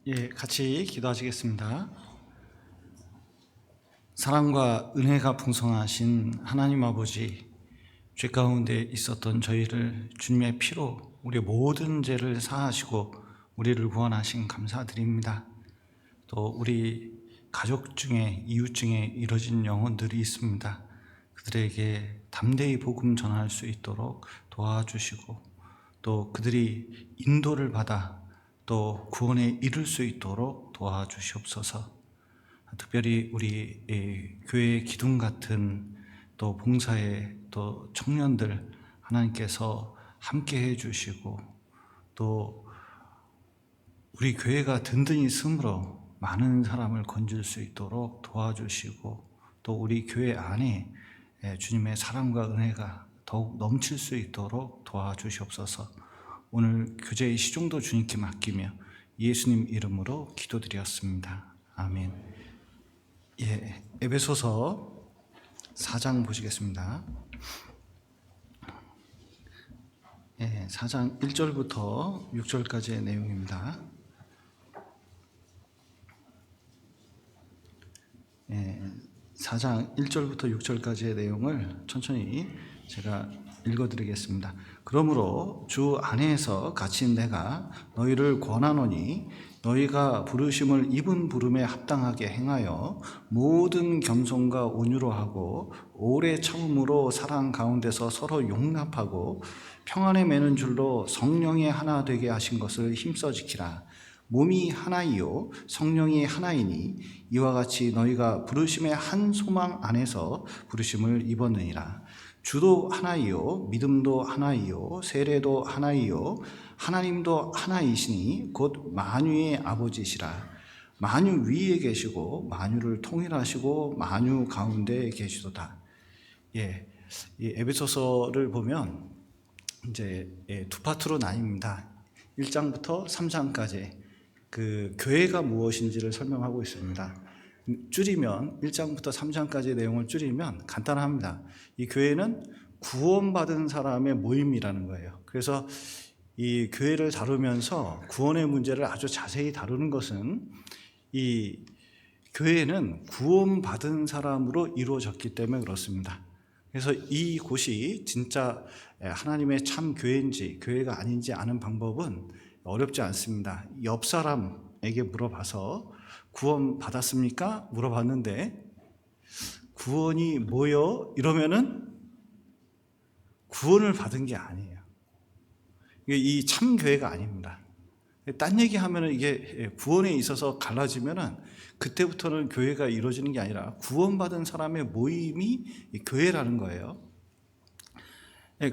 예, 같이 기도하시겠습니다. 사랑과 은혜가 풍성하신 하나님 아버지, 죄 가운데 있었던 저희를 주님의 피로 우리 모든 죄를 사하시고 우리를 구원하신 감사드립니다. 또 우리 가족 중에, 이웃 중에 이뤄진 영혼들이 있습니다. 그들에게 담대히 복음 전할 수 있도록 도와주시고, 또 그들이 인도를 받아 또 구원에 이를 수 있도록 도와주시옵소서. 특별히 우리 교회 기둥 같은 또 봉사의 또 청년들 하나님께서 함께 해주시고, 또 우리 교회가 든든히 숨으로 많은 사람을 건질 수 있도록 도와주시고, 또 우리 교회 안에 주님의 사랑과 은혜가 더욱 넘칠 수 있도록 도와주시옵소서. 오늘 교제의 시종도 주님께 맡기며 예수님 이름으로 기도드렸습니다. 아멘. 예, 에베소서 4장 보시겠습니다. 예, 4장 1절부터 6절까지의 내용입니다. 예, 4장 1절부터 6절까지의 내용을 천천히 제가 읽어드리겠습니다. 그러므로 주 안에서 갇힌 내가 너희를 권하노니 너희가 부르심을 입은 부름에 합당하게 행하여 모든 겸손과 온유로 하고 오래 참음으로 사랑 가운데서 서로 용납하고 평안에 매는 줄로 성령이 하나 되게 하신 것을 힘써 지키라. 몸이 하나이요 성령이 하나이니 이와 같이 너희가 부르심의 한 소망 안에서 부르심을 입었느니라. 주도 하나이요 믿음도 하나이요 세례도 하나이요 하나님도 하나이시니 곧 만유의 아버지시라. 만유 위에 계시고 만유를 통일하시고 만유 가운데 계시도다. 예, 이 에베소서를 보면 이제 두 파트로 나뉩니다. 1장부터 3장까지 그 교회가 무엇인지를 설명하고 있습니다. 줄이면 1장부터 3장까지의 내용을 줄이면 간단합니다. 이 교회는 구원받은 사람의 모임이라는 거예요. 그래서 이 교회를 다루면서 구원의 문제를 아주 자세히 다루는 것은 이 교회는 구원받은 사람으로 이루어졌기 때문에 그렇습니다. 그래서 이곳이 진짜 하나님의 참 교회인지 교회가 아닌지 아는 방법은 어렵지 않습니다. 옆 사람에게 물어봐서 구원 받았습니까? 물어봤는데 구원이 뭐요? 이러면은 구원을 받은 게 아니에요. 이 참 교회가 아닙니다. 딴 얘기하면은 이게 구원에 있어서 갈라지면은 그때부터는 교회가 이루어지는 게 아니라 구원받은 사람의 모임이 교회라는 거예요.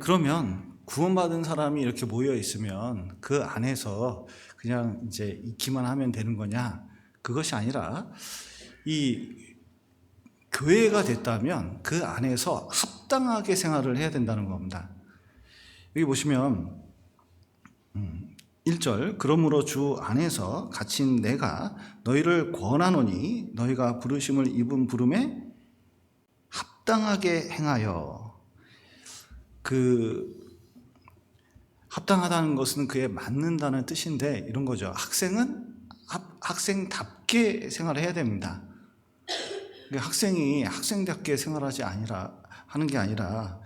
그러면 구원받은 사람이 이렇게 모여 있으면 그 안에서 그냥 이제 있기만 하면 되는 거냐? 그것이 아니라 이 교회가 됐다면 그 안에서 합당하게 생활을 해야 된다는 겁니다. 여기 보시면 1절 그러므로 주 안에서 갇힌 내가 너희를 권하노니 너희가 부르심을 입은 부름에 합당하게 행하여. 그 합당하다는 것은 그에 맞는다는 뜻인데 이런 거죠. 학생은 학생답게 생활해야 됩니다. 학생이 학생답게 생활하지 하는 게 아니라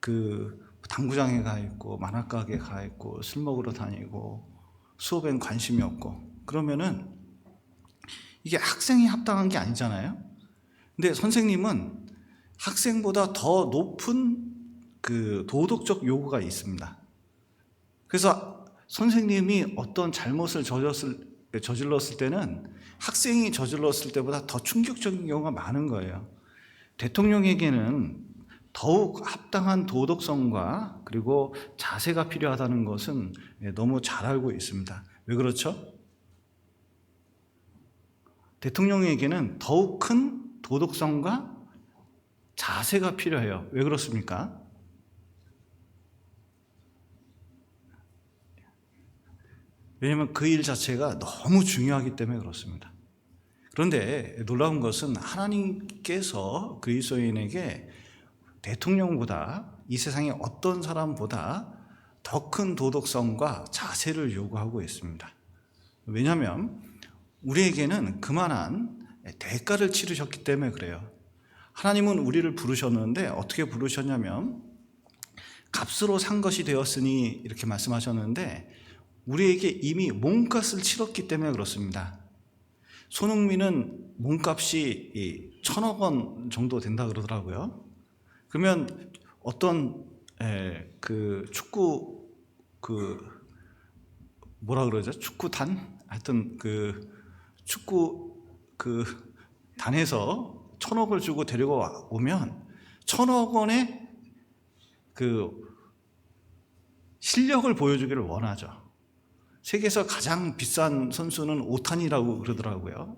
그 당구장에 가 있고 만화가게 가 있고 술 먹으러 다니고 수업엔 관심이 없고 그러면은 이게 학생이 합당한 게 아니잖아요. 근데 선생님은 학생보다 더 높은 그 도덕적 요구가 있습니다. 그래서 선생님이 어떤 잘못을 저질렀을 때는 학생이 저질렀을 때보다 더 충격적인 경우가 많은 거예요. 대통령에게는 더욱 합당한 도덕성과 그리고 자세가 필요하다는 것은 너무 잘 알고 있습니다. 왜 그렇죠? 대통령에게는 더욱 큰 도덕성과 자세가 필요해요. 왜 그렇습니까? 왜냐하면 그 일 자체가 너무 중요하기 때문에 그렇습니다. 그런데 놀라운 것은 하나님께서 그리스도인에게 대통령보다 이 세상의 어떤 사람보다 더 큰 도덕성과 자세를 요구하고 있습니다. 왜냐하면 우리에게는 그만한 대가를 치르셨기 때문에 그래요. 하나님은 우리를 부르셨는데 어떻게 부르셨냐면 값으로 산 것이 되었으니 이렇게 말씀하셨는데 우리에게 이미 몸값을 치렀기 때문에 그렇습니다. 손흥민은 몸값이 1,000억 원 정도 된다 그러더라고요. 그러면 어떤 그 축구 뭐라 그러죠? 축구단? 하여튼 그 축구 단에서 1,000억을 주고 데리고 오면 1,000억 원의 그 실력을 보여주기를 원하죠. 세계에서 가장 비싼 선수는 오타니라고 그러더라고요.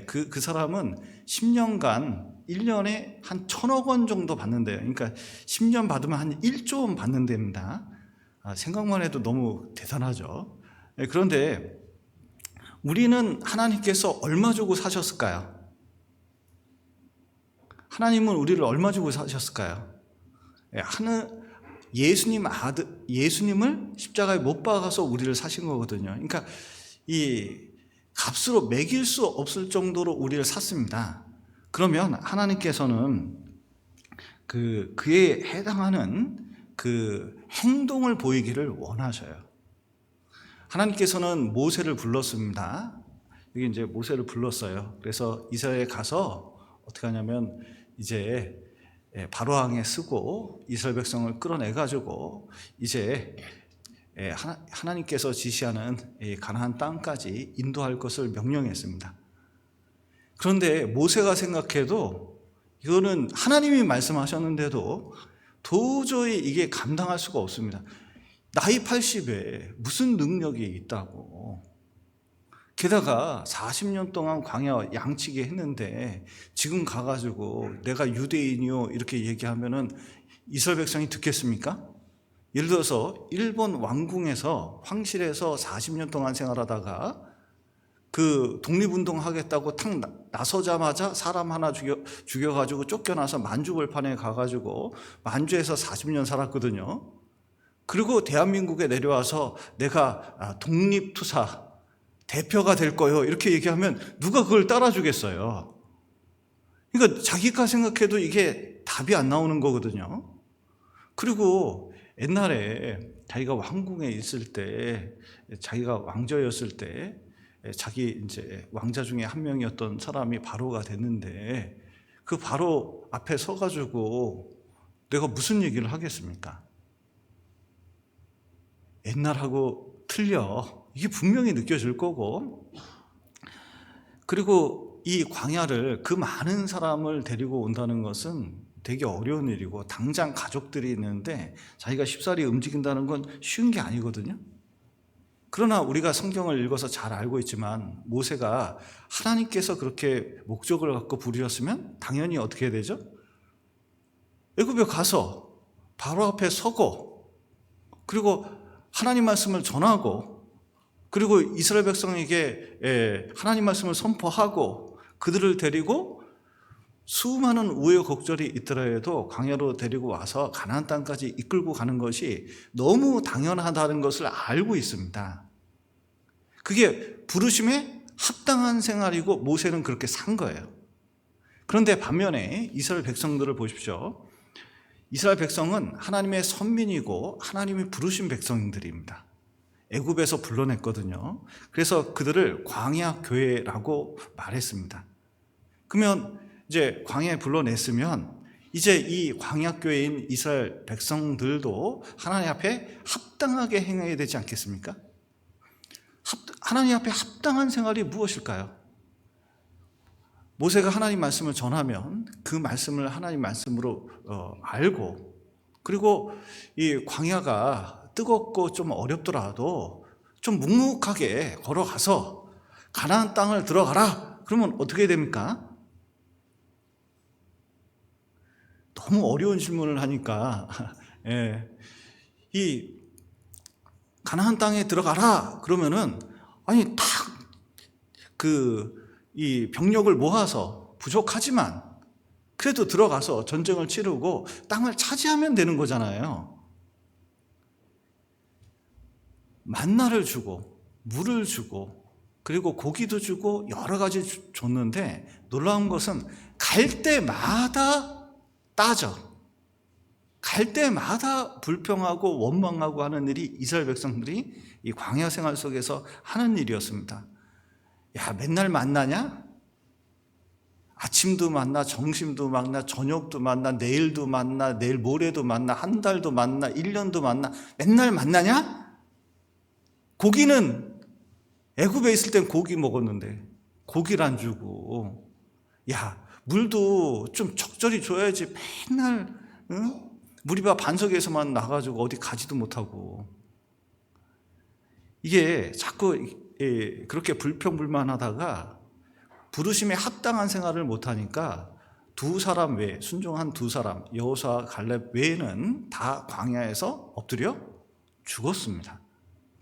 그 사람은 10년간 1년에 한 1,000억 원 정도 받는데요. 그러니까 10년 받으면 한 1조 원 받는 데입니다. 생각만 해도 너무 대단하죠. 그런데 우리는 하나님께서 얼마 주고 사셨을까요? 하나님은 우리를 얼마 주고 사셨을까요? 예수님을 십자가에 못 박아서 우리를 사신 거거든요. 그러니까 이 값으로 매길 수 없을 정도로 우리를 샀습니다. 그러면 하나님께서는 그에 해당하는 그 행동을 보이기를 원하셔요. 하나님께서는 모세를 불렀습니다. 여기 이제 모세를 불렀어요. 그래서 이스라엘에 가서 어떻게 하냐면 이제 바로 왕에 쓰고 이스라엘 백성을 끌어내가지고 이제 하나님께서 지시하는 가나안 땅까지 인도할 것을 명령했습니다. 그런데 모세가 생각해도 이거는 하나님이 말씀하셨는데도 도저히 이게 감당할 수가 없습니다. 나이 80에 무슨 능력이 있다고. 게다가 40년 동안 광야 양치기 했는데 지금 가가지고 내가 유대인이요 이렇게 얘기하면은 이스라엘 백성이 듣겠습니까? 예를 들어서 일본 왕궁에서 황실에서 40년 동안 생활하다가 그 독립운동 하겠다고 탁 나서자마자 사람 하나 죽여가지고 쫓겨나서 만주벌판에 가가지고 만주에서 40년 살았거든요. 그리고 대한민국에 내려와서 내가 독립투사 대표가 될 거예요 이렇게 얘기하면 누가 그걸 따라주겠어요? 그러니까 자기가 생각해도 이게 답이 안 나오는 거거든요. 그리고 옛날에 자기가 왕궁에 있을 때, 자기가 왕조였을 때, 자기 이제 왕자 중에 한 명이었던 사람이 바로가 됐는데 그 바로 앞에 서가지고 내가 무슨 얘기를 하겠습니까? 옛날하고 틀려. 이게 분명히 느껴질 거고, 그리고 이 광야를 그 많은 사람을 데리고 온다는 것은 되게 어려운 일이고 당장 가족들이 있는데 자기가 쉽사리 움직인다는 건 쉬운 게 아니거든요. 그러나 우리가 성경을 읽어서 잘 알고 있지만 모세가 하나님께서 그렇게 목적을 갖고 부르셨으면 당연히 어떻게 해야 되죠? 애굽에 가서 바로 앞에 서고 그리고 하나님 말씀을 전하고 그리고 이스라엘 백성에게 하나님 말씀을 선포하고 그들을 데리고 수많은 우여곡절이 있더라도 광야로 데리고 와서 가나안 땅까지 이끌고 가는 것이 너무 당연하다는 것을 알고 있습니다. 그게 부르심에 합당한 생활이고 모세는 그렇게 산 거예요. 그런데 반면에 이스라엘 백성들을 보십시오. 이스라엘 백성은 하나님의 선민이고 하나님이 부르신 백성들입니다. 애굽에서 불러냈거든요. 그래서 그들을 광야 교회라고 말했습니다. 그러면 이제 광야에 불러냈으면 이제 이 광야 교회인 이스라엘 백성들도 하나님 앞에 합당하게 행해야 되지 않겠습니까? 하나님 앞에 합당한 생활이 무엇일까요? 모세가 하나님 말씀을 전하면 그 말씀을 하나님 말씀으로 알고 그리고 이 광야가 뜨겁고 좀 어렵더라도 좀 묵묵하게 걸어가서 가나안 땅을 들어가라. 그러면 어떻게 됩니까? 너무 어려운 질문을 하니까 이 가나안 땅에 들어가라 그러면은 아니 딱 이 병력을 모아서 부족하지만 그래도 들어가서 전쟁을 치르고 땅을 차지하면 되는 거잖아요. 만나를 주고 물을 주고 그리고 고기도 주고 여러 가지 줬는데 놀라운 것은 갈 때마다 따져. 갈 때마다 불평하고 원망하고 하는 일이 이스라엘 백성들이 이 광야 생활 속에서 하는 일이었습니다. 야, 맨날 만나냐? 아침도 만나, 점심도 만나, 저녁도 만나, 내일도 만나, 내일 모레도 만나, 한 달도 만나, 1년도 만나, 맨날 만나냐? 고기는 애굽에 있을 땐 고기 먹었는데 고기를 안 주고, 야, 물도 좀 적절히 줘야지 맨날 무리바 반석에서만 나가지고 어디 가지도 못하고. 이게 자꾸 그렇게 불평불만하다가 부르심에 합당한 생활을 못하니까 두 사람 외에, 순종한 두 사람, 여호수아 갈렙 외에는 다 광야에서 엎드려 죽었습니다.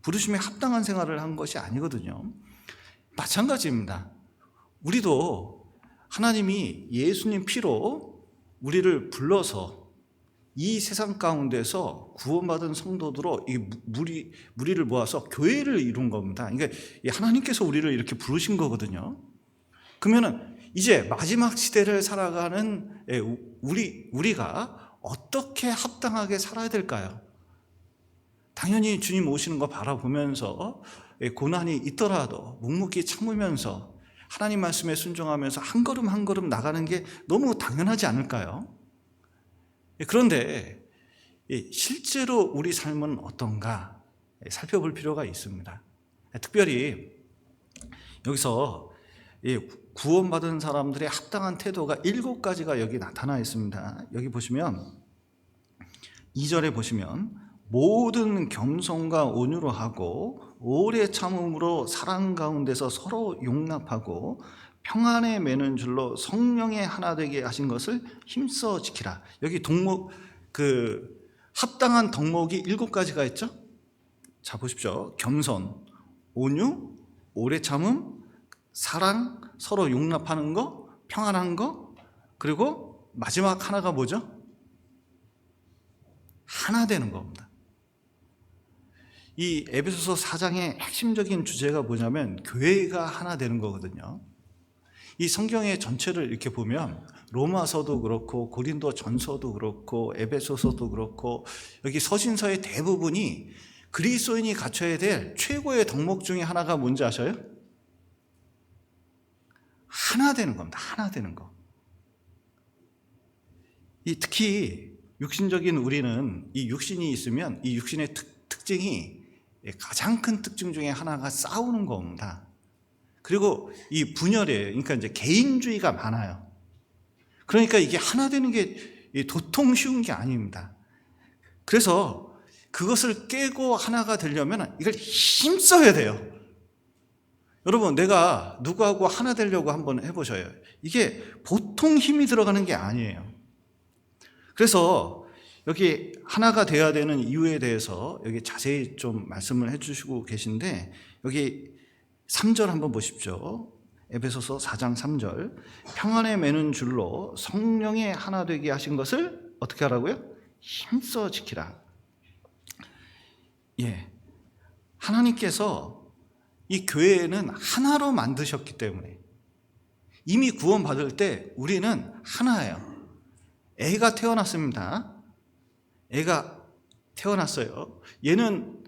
부르심에 합당한 생활을 한 것이 아니거든요. 마찬가지입니다. 우리도 하나님이 예수님 피로 우리를 불러서 이 세상 가운데서 구원받은 성도들로 이 무리를 모아서 교회를 이룬 겁니다. 그러니까 하나님께서 우리를 이렇게 부르신 거거든요. 그러면은 이제 마지막 시대를 살아가는 우리가 어떻게 합당하게 살아야 될까요? 당연히 주님 오시는 거 바라보면서 고난이 있더라도 묵묵히 참으면서 하나님 말씀에 순종하면서 한 걸음 한 걸음 나가는 게 너무 당연하지 않을까요? 그런데 실제로 우리 삶은 어떤가 살펴볼 필요가 있습니다. 특별히 여기서 구원받은 사람들의 합당한 태도가 7가지가 여기 나타나 있습니다. 여기 보시면 2절에 보시면 모든 겸손과 온유로 하고 오래 참음으로 사랑 가운데서 서로 용납하고 평안에 매는 줄로 성령의 하나 되게 하신 것을 힘써 지키라. 여기 합당한 덕목이 7가지가 있죠? 자, 보십시오. 겸손, 온유, 오래 참음, 사랑, 서로 용납하는 거, 평안한 거, 그리고 마지막 하나가 뭐죠? 하나 되는 겁니다. 이 에베소서 4장의 핵심적인 주제가 뭐냐면 교회가 하나 되는 거거든요. 이 성경의 전체를 이렇게 보면 로마서도 그렇고 고린도 전서도 그렇고 에베소서도 그렇고 여기 서신서의 대부분이 그리스도인이 갖춰야 될 최고의 덕목 중에 하나가 뭔지 아셔요? 하나 되는 겁니다. 하나 되는 거. 특히 육신적인 우리는 이 육신이 있으면 이 육신의 특징이 가장 큰 특징 중에 하나가 싸우는 겁니다. 그리고 이 분열이에요. 그러니까 이제 개인주의가 많아요. 그러니까 이게 하나 되는 게 도통 쉬운 게 아닙니다. 그래서 그것을 깨고 하나가 되려면 이걸 힘써야 돼요. 여러분, 내가 누구하고 하나 되려고 한번 해보셔요. 이게 보통 힘이 들어가는 게 아니에요. 그래서 여기 하나가 돼야 되는 이유에 대해서 여기 자세히 좀 말씀을 해주시고 계신데 여기 3절 한번 보십시오. 에베소서 4장 3절. 평안에 매는 줄로 성령의 하나 되게 하신 것을 어떻게 하라고요? 힘써 지키라. 예, 하나님께서 이 교회는 하나로 만드셨기 때문에 이미 구원받을 때 우리는 하나예요. 애가 태어났습니다. 애가 태어났어요. 얘는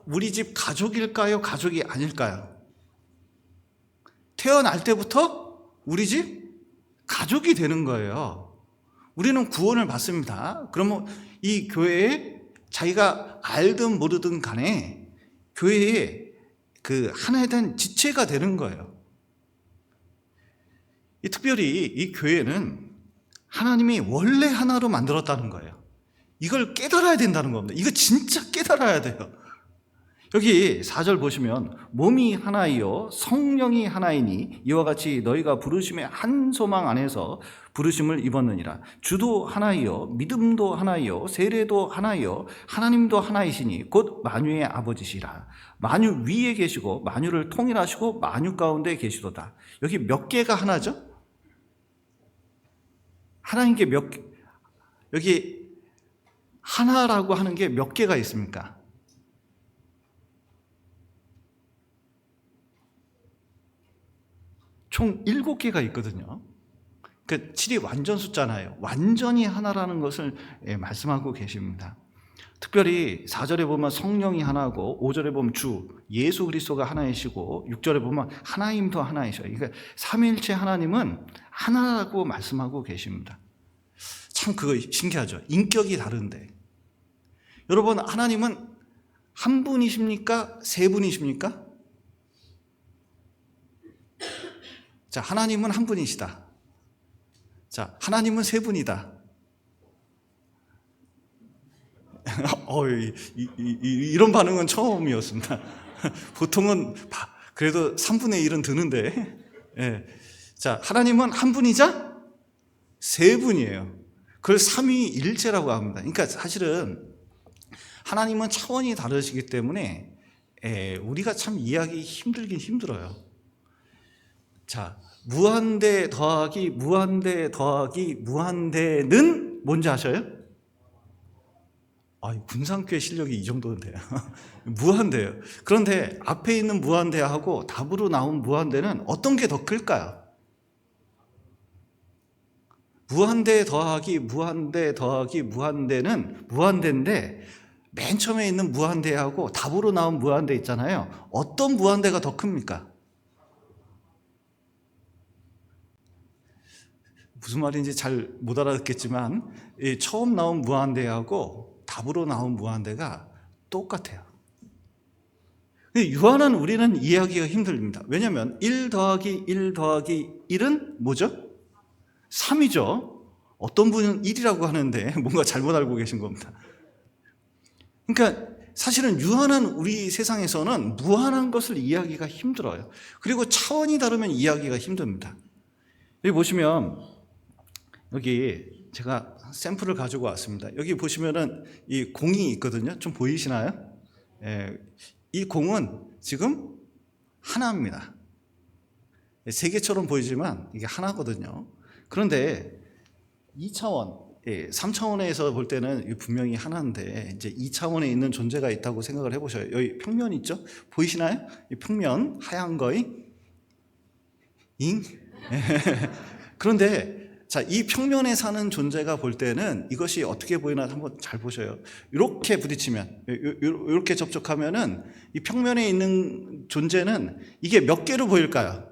우리 집 가족일까요? 가족이 아닐까요? 태어날 때부터 우리 집 가족이 되는 거예요. 우리는 구원을 받습니다. 그러면 이 교회에 자기가 알든 모르든 간에 교회에 하나에 대한 지체가 되는 거예요. 특별히 이 교회는 하나님이 원래 하나로 만들었다는 거예요. 이걸 깨달아야 된다는 겁니다. 이거 진짜 깨달아야 돼요. 여기 4절 보시면 몸이 하나이요 성령이 하나이니 이와 같이 너희가 부르심의 한 소망 안에서 부르심을 입었느니라. 주도 하나이요 믿음도 하나이요 세례도 하나이요 하나님도 하나이시니 곧 만유의 아버지시라. 만유 위에 계시고 만유를 통일하시고 만유 가운데 계시도다. 여기 몇 개가 하나죠? 하나님께 여기 하나라고 하는 게 몇 개가 있습니까? 총 7개가 있거든요. 그 7이 완전 숫자잖아요. 완전히 하나라는 것을 말씀하고 계십니다. 특별히 4절에 보면 성령이 하나고 5절에 보면 주 예수 그리스도가 하나이시고 6절에 보면 하나님도 하나이셔요. 그러니까 삼위일체 하나님은 하나라고 말씀하고 계십니다. 참 그거 신기하죠. 인격이 다른데 여러분, 하나님은 한 분이십니까? 세 분이십니까? 자, 하나님은 한 분이시다. 자, 하나님은 세 분이다. 이런 반응은 처음이었습니다. 보통은 그래도 3분의 1은 드는데, 예. 자, 하나님은 한 분이자 세 분이에요. 그걸 삼위일체라고 합니다. 그러니까 사실은 하나님은 차원이 다르시기 때문에 우리가 참 이해하기 힘들긴 힘들어요. 자, 무한대 더하기 무한대 더하기 무한대는 뭔지 아셔요? 군상교회 실력이 이 정도는 돼요. 무한대예요. 그런데 앞에 있는 무한대하고 답으로 나온 무한대는 어떤 게 더 클까요? 무한대 더하기 무한대 더하기 무한대는 무한대인데 맨 처음에 있는 무한대하고 답으로 나온 무한대 있잖아요. 어떤 무한대가 더 큽니까? 무슨 말인지 잘 못 알아듣겠지만 처음 나온 무한대하고 답으로 나온 무한대가 똑같아요. 유한한 우리는 이해하기가 힘듭니다. 왜냐하면 1 더하기 1 더하기 1은 뭐죠? 3이죠. 어떤 분은 1이라고 하는데 뭔가 잘못 알고 계신 겁니다. 그러니까 사실은 유한한 우리 세상에서는 무한한 것을 이해하기가 힘들어요. 그리고 차원이 다르면 이해하기가 힘듭니다. 여기 보시면 여기 제가 샘플을 가지고 왔습니다. 여기 보시면은 이 공이 있거든요. 좀 보이시나요? 이 공은 지금 하나입니다. 세 개처럼 보이지만 이게 하나거든요. 그런데 2차원, 3차원에서 볼 때는 분명히 하나인데 이제 2차원에 있는 존재가 있다고 생각을 해보셔요. 여기 평면 있죠? 보이시나요? 이 평면 하얀 거이 잉? 그런데 자, 이 평면에 사는 존재가 볼 때는 이것이 어떻게 보이나 한번 잘 보셔요. 이렇게 부딪히면, 이렇게 접촉하면은 이 평면에 있는 존재는 이게 몇 개로 보일까요?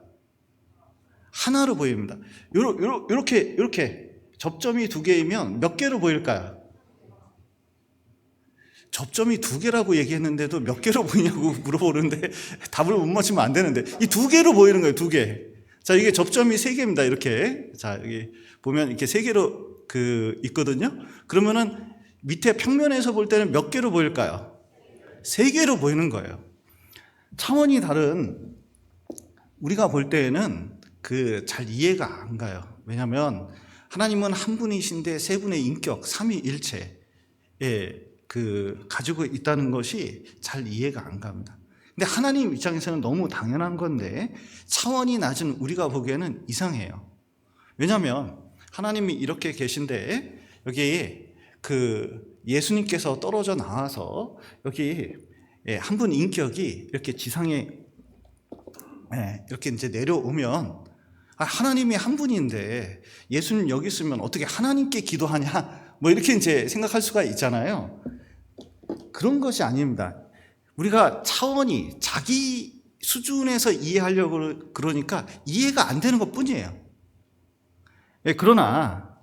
하나로 보입니다. 이렇게 접점이 2개이면 몇 개로 보일까요? 접점이 2개라고 얘기했는데도 몇 개로 보이냐고 물어보는데 답을 못 맞추면 안 되는데 이 2개로 보이는 거예요. 2개. 자, 이게 접점이 3개입니다. 이렇게. 자, 여기 보면 이렇게 3개로 있거든요. 그러면은 밑에 평면에서 볼 때는 몇 개로 보일까요? 3개로 보이는 거예요. 차원이 다른 우리가 볼 때에는 잘 이해가 안 가요. 왜냐하면 하나님은 한 분이신데 세 분의 인격, 삼위일체에 가지고 있다는 것이 잘 이해가 안 갑니다. 근데 하나님 입장에서는 너무 당연한 건데 차원이 낮은 우리가 보기에는 이상해요. 왜냐하면 하나님이 이렇게 계신데 여기 예수님께서 떨어져 나와서 여기 한 분 인격이 이렇게 지상에 이렇게 이제 내려오면 하나님이 한 분인데 예수님 여기 있으면 어떻게 하나님께 기도하냐? 뭐 이렇게 이제 생각할 수가 있잖아요. 그런 것이 아닙니다. 우리가 차원이 자기 수준에서 이해하려고 그러니까 이해가 안 되는 것 뿐이에요. 그러나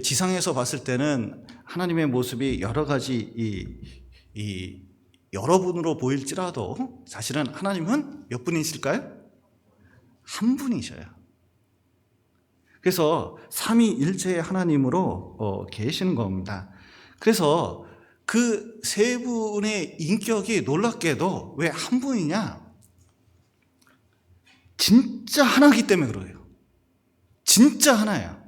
지상에서 봤을 때는 하나님의 모습이 여러 가지 여러 분으로 보일지라도 사실은 하나님은 몇 분이실까요? 한 분이셔요. 그래서 삼위일체의 하나님으로 계시는 겁니다. 그래서 그 세 분의 인격이 놀랍게도 왜 한 분이냐? 진짜 하나이기 때문에 그래요. 진짜 하나야.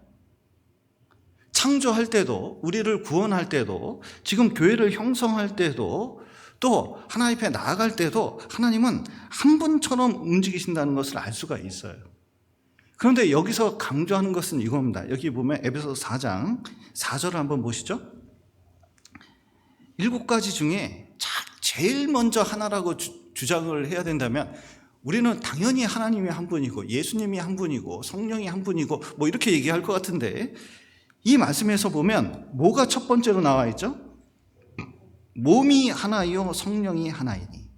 창조할 때도, 우리를 구원할 때도, 지금 교회를 형성할 때도, 또 하나님 앞에 나아갈 때도 하나님은 한 분처럼 움직이신다는 것을 알 수가 있어요. 그런데 여기서 강조하는 것은 이겁니다. 여기 보면 에베소서 4장 4절을 한번 보시죠. 7가지 중에 제일 먼저 하나라고 주장을 해야 된다면 우리는 당연히 하나님이 한 분이고 예수님이 한 분이고 성령이 한 분이고 뭐 이렇게 얘기할 것 같은데, 이 말씀에서 보면 뭐가 첫 번째로 나와 있죠? 몸이 하나요 성령이 하나이니.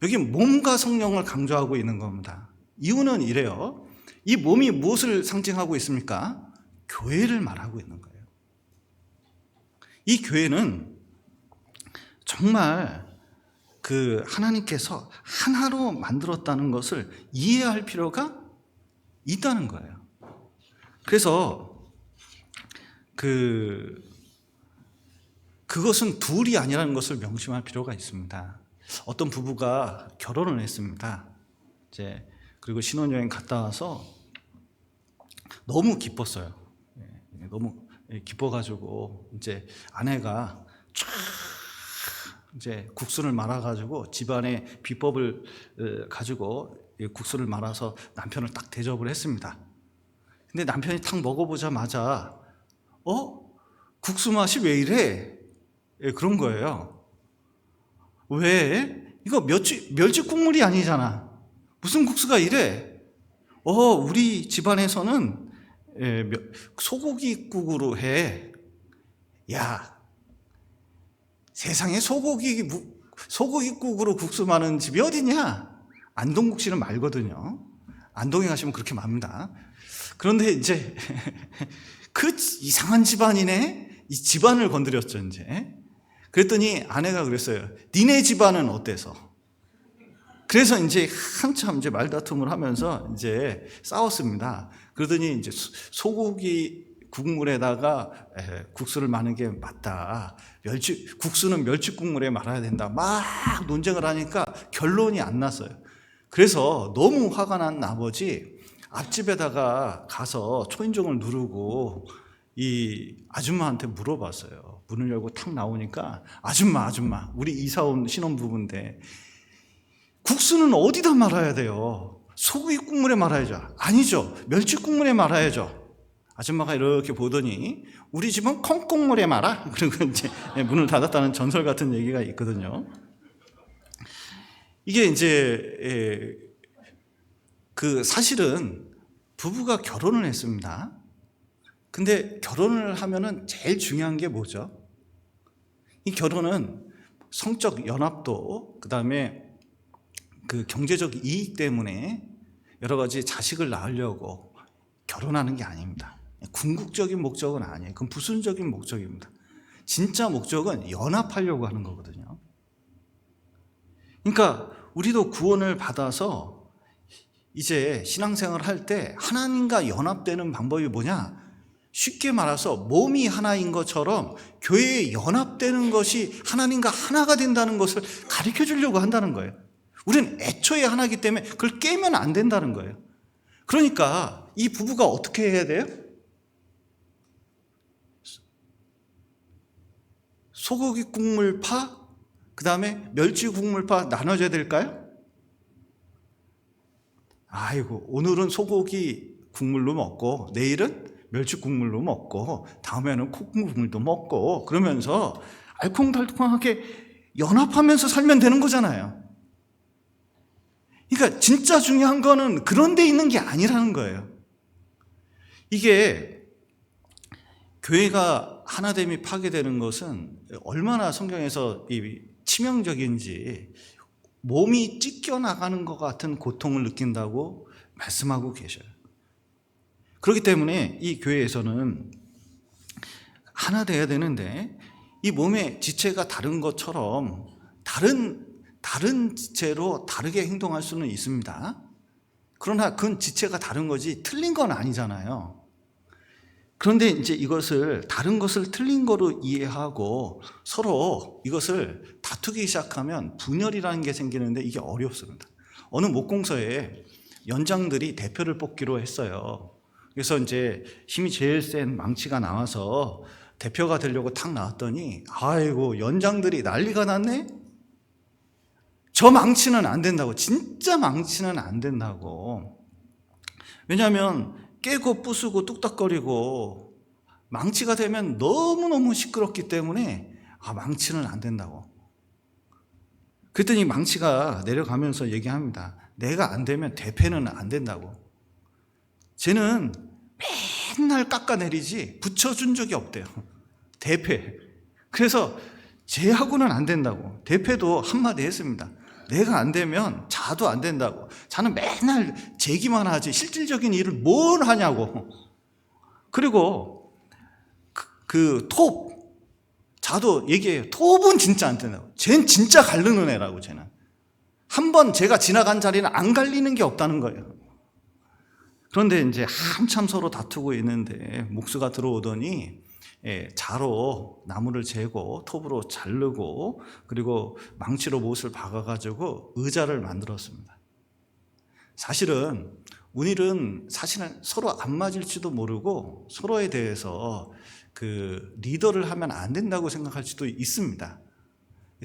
여기 몸과 성령을 강조하고 있는 겁니다. 이유는 이래요. 이 몸이 무엇을 상징하고 있습니까? 교회를 말하고 있는 거예요. 이 교회는 정말 그 하나님께서 하나로 만들었다는 것을 이해할 필요가 있다는 거예요. 그래서 그것은 둘이 아니라는 것을 명심할 필요가 있습니다. 어떤 부부가 결혼을 했습니다. 그리고 신혼여행 갔다 와서 너무 기뻤어요. 너무 기뻐가지고 이제 아내가 이제 국수를 말아가지고 집안의 비법을 가지고 국수를 말아서 남편을 딱 대접을 했습니다. 근데 남편이 딱 먹어보자마자 국수 맛이 왜 이래? 그런 거예요. 왜? 이거 멸치 국물이 아니잖아. 무슨 국수가 이래? 우리 집안에서는 소고기국으로 해. 야, 세상에 소고기국으로 국수 많은 집이 어디냐? 안동국시는 말거든요. 안동에 가시면 그렇게 맙니다. 그런데 이제 그 이상한 집안이네? 이 집안을 건드렸죠, 이제. 그랬더니 아내가 그랬어요. 니네 집안은 어때서? 그래서 이제 한참 이제 말다툼을 하면서 이제 싸웠습니다. 그러더니 이제 소고기 국물에다가 국수를 마는 게 맞다. 국수는 멸치 국물에 말아야 된다. 막 논쟁을 하니까 결론이 안 났어요. 그래서 너무 화가 난 나머지 앞집에다가 가서 초인종을 누르고 이 아줌마한테 물어봤어요. 문을 열고 탁 나오니까 아줌마 우리 이사 온 신혼부부인데 국수는 어디다 말아야 돼요? 소고기 국물에 말아야죠. 아니죠. 멸치 국물에 말아야죠. 아줌마가 이렇게 보더니 우리 집은 콩국물에 말아. 그리고 이제 문을 닫았다는 전설 같은 얘기가 있거든요. 이게 이제 그 사실은 부부가 결혼을 했습니다. 근데 결혼을 하면은 제일 중요한 게 뭐죠? 이 결혼은 성적 연합도, 그 다음에 그 경제적 이익 때문에 여러 가지 자식을 낳으려고 결혼하는 게 아닙니다. 궁극적인 목적은 아니에요. 그건 부수적인 목적입니다. 진짜 목적은 연합하려고 하는 거거든요. 그러니까 우리도 구원을 받아서 이제 신앙생활을 할 때 하나님과 연합되는 방법이 뭐냐? 쉽게 말해서 몸이 하나인 것처럼 교회에 연합되는 것이 하나님과 하나가 된다는 것을 가르쳐 주려고 한다는 거예요. 우리는 애초에 하나이기 때문에 그걸 깨면 안 된다는 거예요. 그러니까 이 부부가 어떻게 해야 돼요? 소고기 국물파, 그 다음에 멸치 국물파 나눠줘야 될까요? 아이고, 오늘은 소고기 국물로 먹고 내일은 멸치 국물로 먹고 다음에는 콩국물도 먹고 그러면서 알콩달콩하게 연합하면서 살면 되는 거잖아요. 그러니까 진짜 중요한 거는 그런 데 있는 게 아니라는 거예요. 이게 교회가 하나됨이 파괴되는 것은 얼마나 성경에서 치명적인지, 몸이 찢겨나가는 것 같은 고통을 느낀다고 말씀하고 계셔요. 그렇기 때문에 이 교회에서는 하나 돼야 되는데, 이 몸의 지체가 다른 것처럼 다른 지체로 다르게 행동할 수는 있습니다. 그러나 그건 지체가 다른 거지 틀린 건 아니잖아요. 그런데 이제 이것을 다른 것을 틀린 거로 이해하고 서로 이것을 다투기 시작하면 분열이라는 게 생기는데 이게 어렵습니다. 어느 목공소에 연장들이 대표를 뽑기로 했어요. 그래서 이제 힘이 제일 센 망치가 나와서 대표가 되려고 탁 나왔더니 아이고 연장들이 난리가 났네. 저 망치는 안 된다고. 진짜 망치는 안 된다고. 왜냐하면 깨고 부수고 뚝딱거리고 망치가 되면 너무너무 시끄럽기 때문에 망치는 안 된다고. 그랬더니 망치가 내려가면서 얘기합니다. 내가 안 되면 대패는 안 된다고. 쟤는 맨날 깎아내리지 붙여준 적이 없대요. 대패. 그래서 쟤하고는 안 된다고. 대패도 한마디 했습니다. 내가 안 되면 자도 안 된다고. 자는 맨날 재기만 하지 실질적인 일을 뭘 하냐고. 그리고 톱. 자도 얘기해요. 톱은 진짜 안 된다고. 쟤는 진짜 가르는 애라고. 쟤는 한번 제가 지나간 자리는 안 갈리는 게 없다는 거예요. 그런데 이제 한참 서로 다투고 있는데 목수가 들어오더니 자로 나무를 재고 톱으로 자르고 그리고 망치로 못을 박아가지고 의자를 만들었습니다. 사실은 오늘은 서로 안 맞을지도 모르고 서로에 대해서 리더를 하면 안 된다고 생각할 수도 있습니다.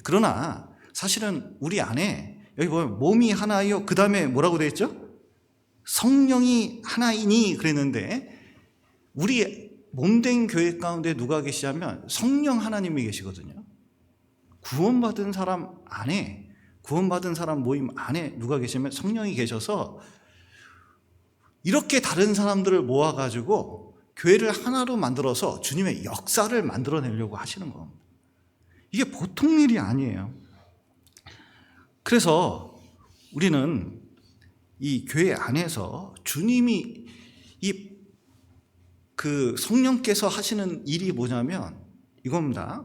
그러나 사실은 우리 안에 여기 보면 몸이 하나요. 그 다음에 뭐라고 되어 있죠? 성령이 하나이니 그랬는데 우리 몸된 교회 가운데 누가 계시냐면 성령 하나님이 계시거든요. 구원받은 사람 안에, 구원받은 사람 모임 안에 누가 계시냐면 성령이 계셔서 이렇게 다른 사람들을 모아가지고 교회를 하나로 만들어서 주님의 역사를 만들어내려고 하시는 겁니다. 이게 보통 일이 아니에요. 그래서 우리는 이 교회 안에서 주님이 성령께서 하시는 일이 뭐냐면 이겁니다.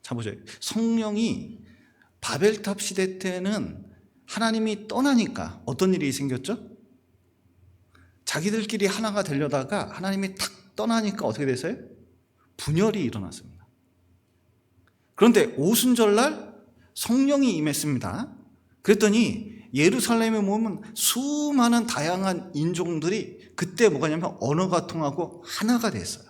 자, 보세요. 성령이 바벨탑 시대 때는 하나님이 떠나니까 어떤 일이 생겼죠? 자기들끼리 하나가 되려다가 하나님이 탁 떠나니까 어떻게 됐어요? 분열이 일어났습니다. 그런데 오순절날 성령이 임했습니다. 그랬더니 예루살렘에 보면 수많은 다양한 인종들이 그때 뭐가냐면 언어가 통하고 하나가 됐어요.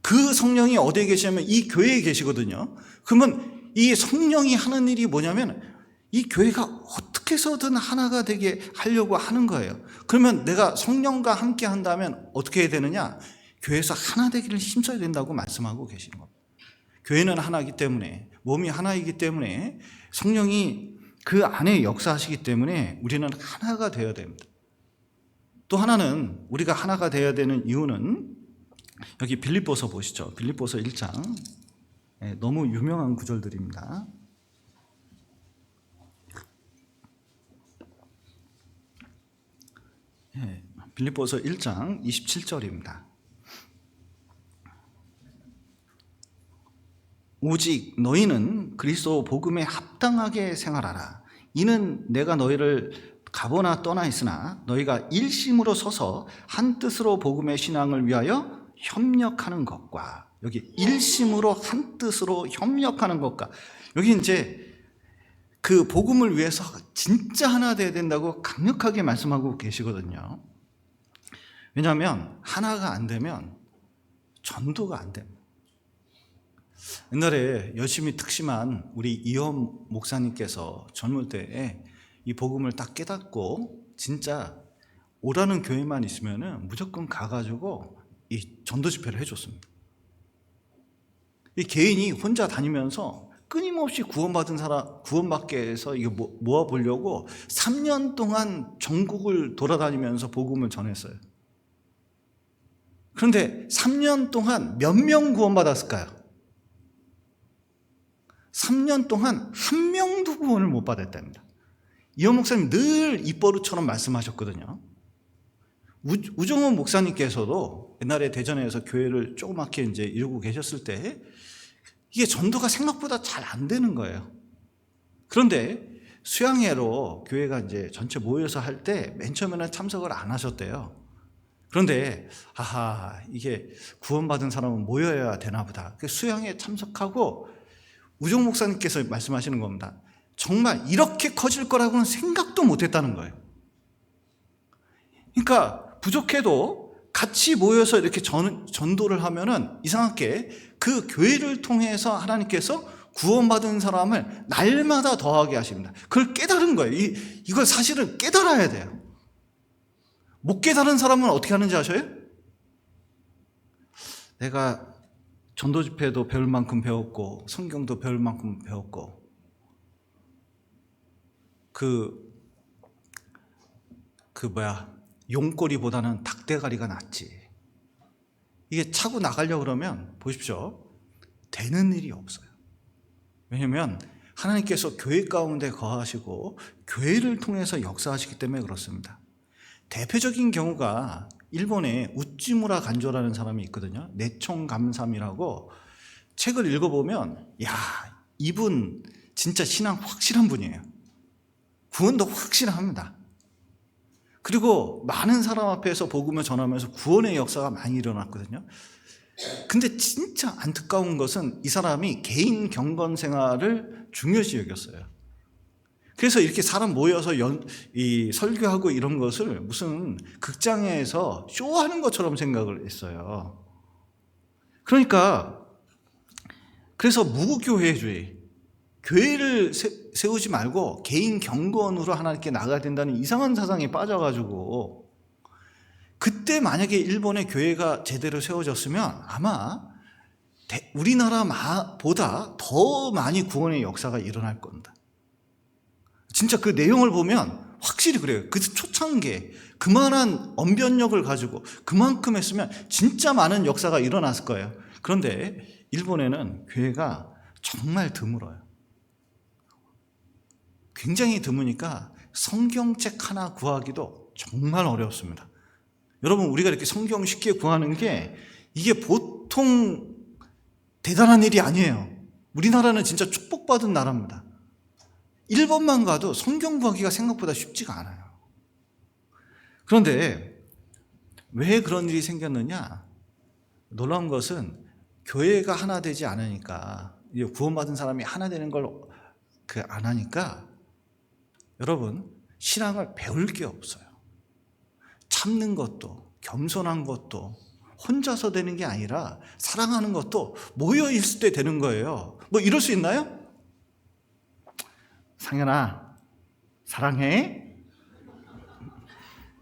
그 성령이 어디에 계시냐면 이 교회에 계시거든요. 그러면 이 성령이 하는 일이 뭐냐면 이 교회가 어떻게 해서든 하나가 되게 하려고 하는 거예요. 그러면 내가 성령과 함께 한다면 어떻게 해야 되느냐? 교회에서 하나 되기를 힘써야 된다고 말씀하고 계시는 겁니다. 교회는 하나이기 때문에, 몸이 하나이기 때문에 성령이 그 안에 역사하시기 때문에 우리는 하나가 되어야 됩니다. 또 하나는 우리가 하나가 되어야 되는 이유는 여기 빌립보서 보시죠. 빌립보서 1장. 너무 유명한 구절들입니다. 빌립보서 1장 27절입니다. 오직 너희는 그리스도 복음에 합당하게 생활하라. 이는 내가 너희를 가보나 떠나 있으나 너희가 일심으로 서서 한 뜻으로 복음의 신앙을 위하여 협력하는 것과, 여기 일심으로 한 뜻으로 협력하는 것과, 여기 이제 그 복음을 위해서 진짜 하나 되어야 된다고 강력하게 말씀하고 계시거든요. 왜냐하면 하나가 안 되면 전도가 안 됩니다. 옛날에 열심히 특심한 우리 이현 목사님께서 젊을 때에 이 복음을 딱 깨닫고 진짜 오라는 교회만 있으면 무조건 가가지고 이 전도 집회를 해줬습니다. 이 개인이 혼자 다니면서 끊임없이 구원받은 사람, 구원받게 해서 이거 모아보려고 3년 동안 전국을 돌아다니면서 복음을 전했어요. 그런데 3년 동안 몇 명 구원받았을까요? 3년 동안 한 명도 구원을 못 받았답니다. 이현 목사님 늘 입버릇처럼 말씀하셨거든요. 우정원 목사님께서도 옛날에 대전에서 교회를 조그맣게 이제 이루고 계셨을 때 이게 전도가 생각보다 잘 안 되는 거예요. 그런데 수양회로 교회가 이제 전체 모여서 할 때 맨 처음에는 참석을 안 하셨대요. 그런데 이게 구원받은 사람은 모여야 되나 보다. 수양회에 참석하고 우정 목사님께서 말씀하시는 겁니다. 정말 이렇게 커질 거라고는 생각도 못했다는 거예요. 그러니까 부족해도 같이 모여서 이렇게 전도를 하면은 이상하게 그 교회를 통해서 하나님께서 구원받은 사람을 날마다 더하게 하십니다. 그걸 깨달은 거예요. 이걸 사실은 깨달아야 돼요. 못 깨달은 사람은 어떻게 하는지 아셔요? 내가 전도 집회도 배울 만큼 배웠고 성경도 배울 만큼 배웠고 그 용꼬리보다는 닭대가리가 낫지. 이게 차고 나가려고 그러면 보십시오. 되는 일이 없어요. 왜냐하면 하나님께서 교회 가운데 거하시고 교회를 통해서 역사하시기 때문에 그렇습니다. 대표적인 경우가 일본에 우찌무라 간조라는 사람이 있거든요. 내총감삼이라고. 책을 읽어보면 이분 진짜 신앙 확실한 분이에요. 구원도 확실합니다. 그리고 많은 사람 앞에서 복음을 전하면서 구원의 역사가 많이 일어났거든요. 근데 진짜 안타까운 것은 이 사람이 개인 경건 생활을 중요시 여겼어요. 그래서 이렇게 사람 모여서 설교하고 이런 것을 무슨 극장에서 쇼하는 것처럼 생각을 했어요. 그래서 무교회주의, 교회를 세우지 말고 개인 경건으로 하나님께 나가야 된다는 이상한 사상에 빠져가지고, 그때 만약에 일본의 교회가 제대로 세워졌으면 아마 우리나라보다 더 많이 구원의 역사가 일어날 겁니다. 진짜 그 내용을 보면 확실히 그래요. 그 초창기에 그만한 언변력을 가지고 그만큼 했으면 진짜 많은 역사가 일어났을 거예요. 그런데 일본에는 교회가 정말 드물어요. 굉장히 드무니까 성경책 하나 구하기도 정말 어렵습니다. 여러분, 우리가 이렇게 성경 쉽게 구하는 게 이게 보통 대단한 일이 아니에요. 우리나라는 진짜 축복받은 나라입니다. 일본만 가도 성경 구하기가 생각보다 쉽지가 않아요. 그런데 왜 그런 일이 생겼느냐? 놀라운 것은 교회가 하나 되지 않으니까, 구원받은 사람이 하나 되는 걸 안 하니까 여러분, 신앙을 배울 게 없어요. 참는 것도, 겸손한 것도 혼자서 되는 게 아니라 사랑하는 것도 모여 있을 때 되는 거예요. 뭐 이럴 수 있나요? 상현아, 사랑해?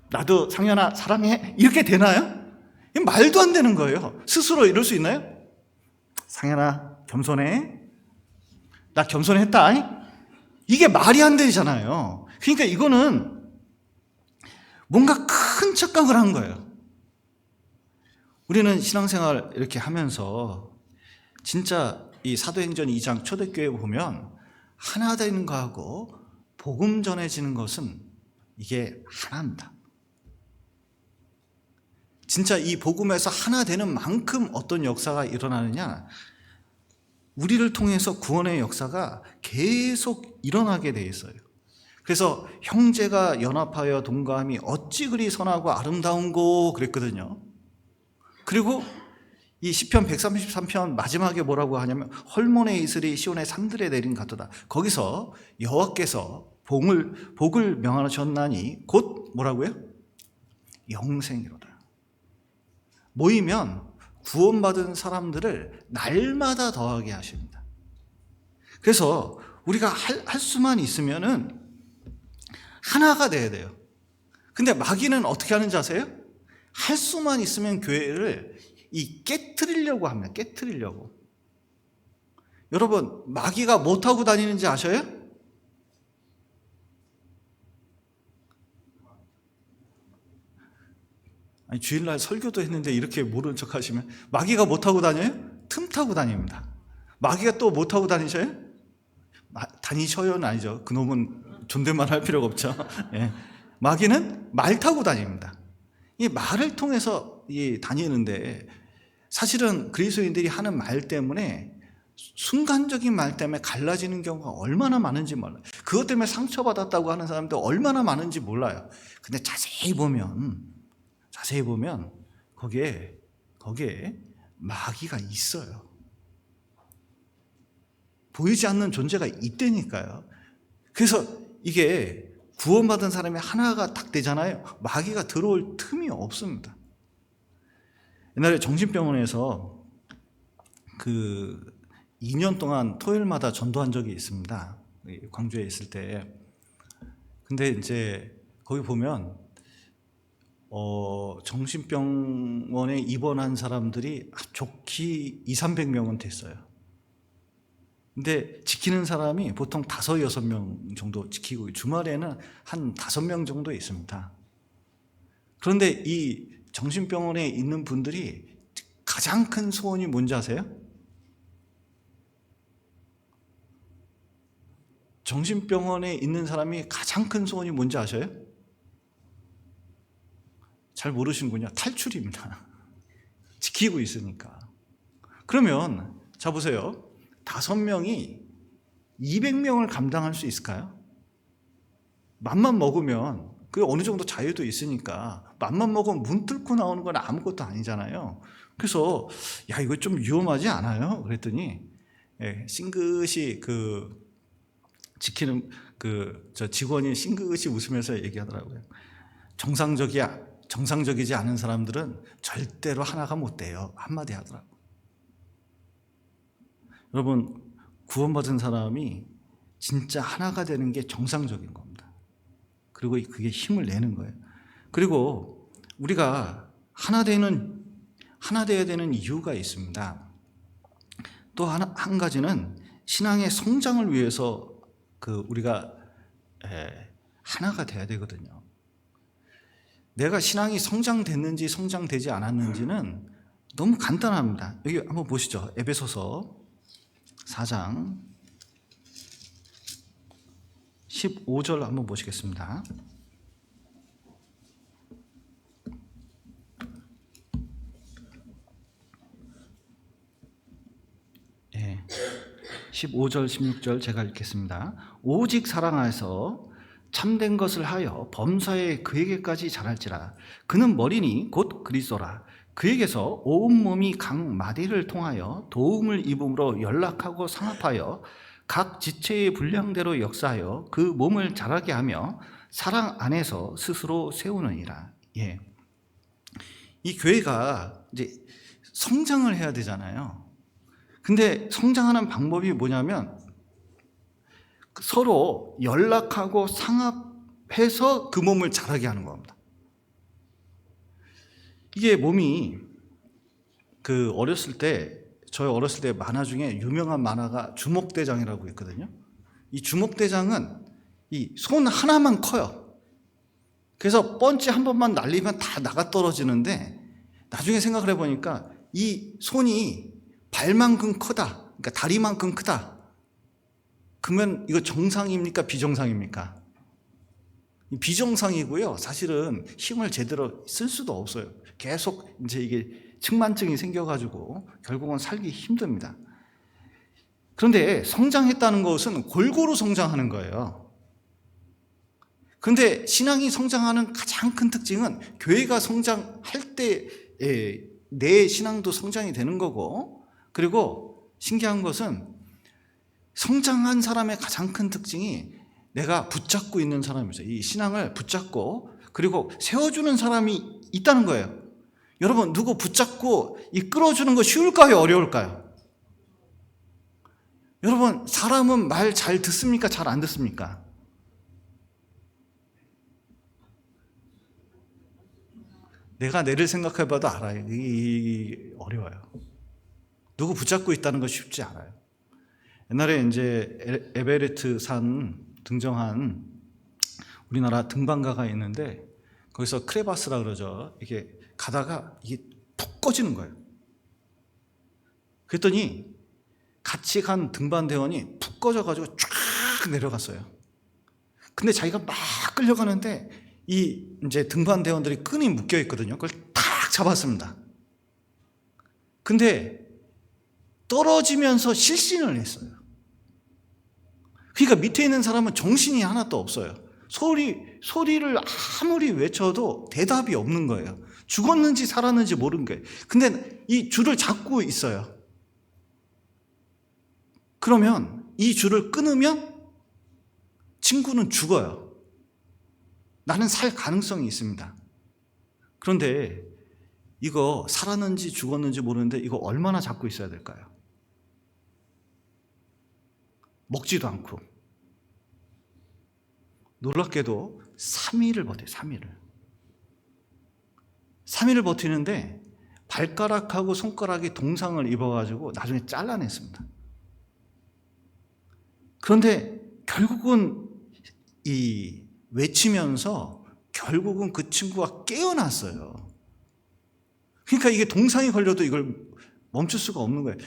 나도 상현아, 사랑해? 이렇게 되나요? 말도 안 되는 거예요. 스스로 이럴 수 있나요? 상현아, 겸손해? 나 겸손했다? 이게 말이 안 되잖아요. 그러니까 이거는 뭔가 큰 착각을 한 거예요. 우리는 신앙생활 이렇게 하면서 진짜 이 사도행전 2장 초대교회 보면 하나 되는 거하고 복음 전해지는 것은 이게 하나입니다. 진짜 이 복음에서 하나 되는 만큼 어떤 역사가 일어나느냐? 우리를 통해서 구원의 역사가 계속 일어나게 돼 있어요. 그래서 형제가 연합하여 동감이 어찌 그리 선하고 아름다운고 그랬거든요. 그리고 이 시편 133편 마지막에 뭐라고 하냐면 헐몬의 이슬이 시온의 산들에 내린 같도다. 거기서 여호와께서 복을 명하셨나니 곧 뭐라고요? 영생이로다. 모이면 구원받은 사람들을 날마다 더하게 하십니다. 그래서 우리가 할 수만 있으면은 하나가 돼야 돼요. 근데 마귀는 어떻게 하는지 아세요? 할 수만 있으면 교회를 깨트리려고 합니다. 깨트리려고. 여러분, 마귀가 못하고 다니는지 아셔요? 아니, 주일날 설교도 했는데 이렇게 모르는 척 하시면, 마귀가 못하고 다녀요? 틈 타고 다닙니다. 마귀가 또 못하고 다니셔요? 다니셔요는 아니죠. 그놈은 존댓말 할 필요가 없죠. 예. 마귀는 말 타고 다닙니다. 이 말을 통해서 다니는데, 사실은 그리스도인들이 하는 말 때문에, 순간적인 말 때문에 갈라지는 경우가 얼마나 많은지 몰라요. 그것 때문에 상처받았다고 하는 사람도 얼마나 많은지 몰라요. 근데 자세히 보면 거기에 마귀가 있어요. 보이지 않는 존재가 있다니까요. 그래서 이게 구원받은 사람이 하나가 딱 되잖아요. 마귀가 들어올 틈이 없습니다. 옛날에 정신병원에서 2년 동안 토요일마다 전도한 적이 있습니다. 광주에 있을 때. 근데 이제 거기 보면 정신병원에 입원한 사람들이 좋게 200~300명은 됐어요. 근데 지키는 사람이 보통 5, 6명 정도 지키고 주말에는 한 5명 정도 있습니다. 그런데 이 정신병원에 있는 분들이 가장 큰 소원이 뭔지 아세요? 정신병원에 있는 사람이 가장 큰 소원이 뭔지 아셔요? 잘 모르시는군요. 탈출입니다. 지키고 있으니까. 그러면 자 보세요. 5명이 200명을 감당할 수 있을까요? 맘만 먹으면 그 어느 정도 자유도 있으니까 맘만 먹으면 문 뚫고 나오는 건 아무것도 아니잖아요. 그래서 야 이거 좀 위험하지 않아요? 그랬더니 싱긋이 지키는 저 직원이 싱긋이 웃으면서 얘기하더라고요. 정상적이지 않은 사람들은 절대로 하나가 못 돼요. 한마디 하더라고요. 여러분, 구원받은 사람이 진짜 하나가 되는 게 정상적인 겁니다. 그리고 그게 힘을 내는 거예요. 그리고 우리가 하나 되어야 되는 이유가 있습니다. 또 한 가지는 신앙의 성장을 위해서 우리가 하나가 돼야 되거든요. 내가 신앙이 성장됐는지 성장되지 않았는지는 너무 간단합니다. 여기 한번 보시죠. 에베소서 4장 15절 한번 보시겠습니다. 네. 15절 16절 제가 읽겠습니다. 오직 사랑하여서 참된 것을 하여 범사에 그에게까지 자랄지라. 그는 머리니 곧 그리스도라. 그에게서 온 몸이 각 마디를 통하여 도움을 입음으로 연락하고 상합하여 각 지체의 분량대로 역사하여 그 몸을 자라게 하며 사랑 안에서 스스로 세우느니라. 예. 이 교회가 이제 성장을 해야 되잖아요. 근데 성장하는 방법이 뭐냐면 서로 연락하고 상합해서 그 몸을 자라게 하는 겁니다. 이게 몸이 저희 어렸을 때 만화 중에 유명한 만화가 주먹대장이라고 있거든요. 이 주먹대장은 이 손 하나만 커요. 그래서 펀치 한 번만 날리면 다 나가 떨어지는데 나중에 생각을 해보니까 이 손이 발만큼 크다. 그러니까 다리만큼 크다. 그러면 이거 정상입니까? 비정상입니까? 비정상이고요. 사실은 힘을 제대로 쓸 수도 없어요. 계속 이제 이게 측만증이 생겨가지고 결국은 살기 힘듭니다. 그런데 성장했다는 것은 골고루 성장하는 거예요. 그런데 신앙이 성장하는 가장 큰 특징은 교회가 성장할 때 내 신앙도 성장이 되는 거고, 그리고 신기한 것은 성장한 사람의 가장 큰 특징이 내가 붙잡고 있는 사람이죠. 이 신앙을 붙잡고 그리고 세워주는 사람이 있다는 거예요. 여러분, 누구 붙잡고 이끌어주는 거 쉬울까요? 어려울까요? 여러분, 사람은 말 잘 듣습니까? 잘 안 듣습니까? 내가 내를 생각해봐도 알아요. 어려워요. 누구 붙잡고 있다는 거 쉽지 않아요. 옛날에 이제 에베레스트 산 등정한 우리나라 등반가가 있는데 거기서 크레바스라 그러죠. 이게 가다가 이게 푹 꺼지는 거예요. 그랬더니 같이 간 등반대원이 푹 꺼져가지고 쫙 내려갔어요. 근데 자기가 막 끌려가는데 이 이제 등반대원들이 끈이 묶여 있거든요. 그걸 탁 잡았습니다. 근데 떨어지면서 실신을 했어요. 그러니까 밑에 있는 사람은 정신이 하나도 없어요. 소리를 아무리 외쳐도 대답이 없는 거예요. 죽었는지 살았는지 모르는 거예요. 근데 이 줄을 잡고 있어요. 그러면 이 줄을 끊으면 친구는 죽어요. 나는 살 가능성이 있습니다. 그런데 이거 살았는지 죽었는지 모르는데 이거 얼마나 잡고 있어야 될까요? 먹지도 않고. 놀랍게도 3일을 버텨요. 3일을 버티는데 발가락하고 손가락이 동상을 입어가지고 나중에 잘라냈습니다. 그런데 결국은 이 외치면서 결국은 그 친구가 깨어났어요. 그러니까 이게 동상이 걸려도 이걸 멈출 수가 없는 거예요.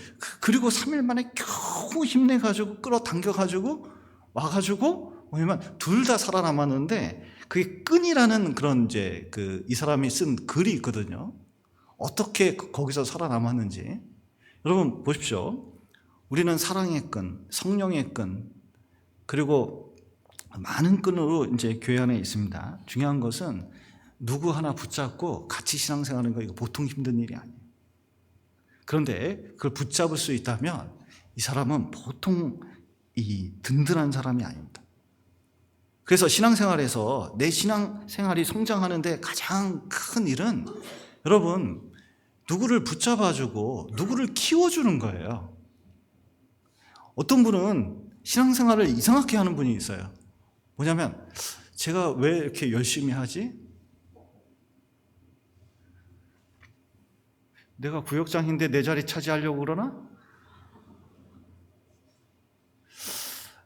그리고 3일 만에 겨우 힘내가지고 끌어당겨가지고 와가지고 뭐냐면 둘 다 살아남았는데, 그게 끈이라는 그런 이제 이 사람이 쓴 글이 있거든요. 어떻게 거기서 살아남았는지. 여러분 보십시오. 우리는 사랑의 끈, 성령의 끈, 그리고 많은 끈으로 이제 교회 안에 있습니다. 중요한 것은 누구 하나 붙잡고 같이 신앙생활하는 거, 이거 보통 힘든 일이 아니에요. 그런데 그걸 붙잡을 수 있다면 이 사람은 보통 든든한 사람이 아닙니다. 그래서 신앙생활에서 내 신앙생활이 성장하는데 가장 큰 일은 여러분, 누구를 붙잡아주고 누구를 키워주는 거예요. 어떤 분은 신앙생활을 이상하게 하는 분이 있어요. 뭐냐면, 제가 왜 이렇게 열심히 하지? 내가 구역장인데 내 자리 차지하려고 그러나?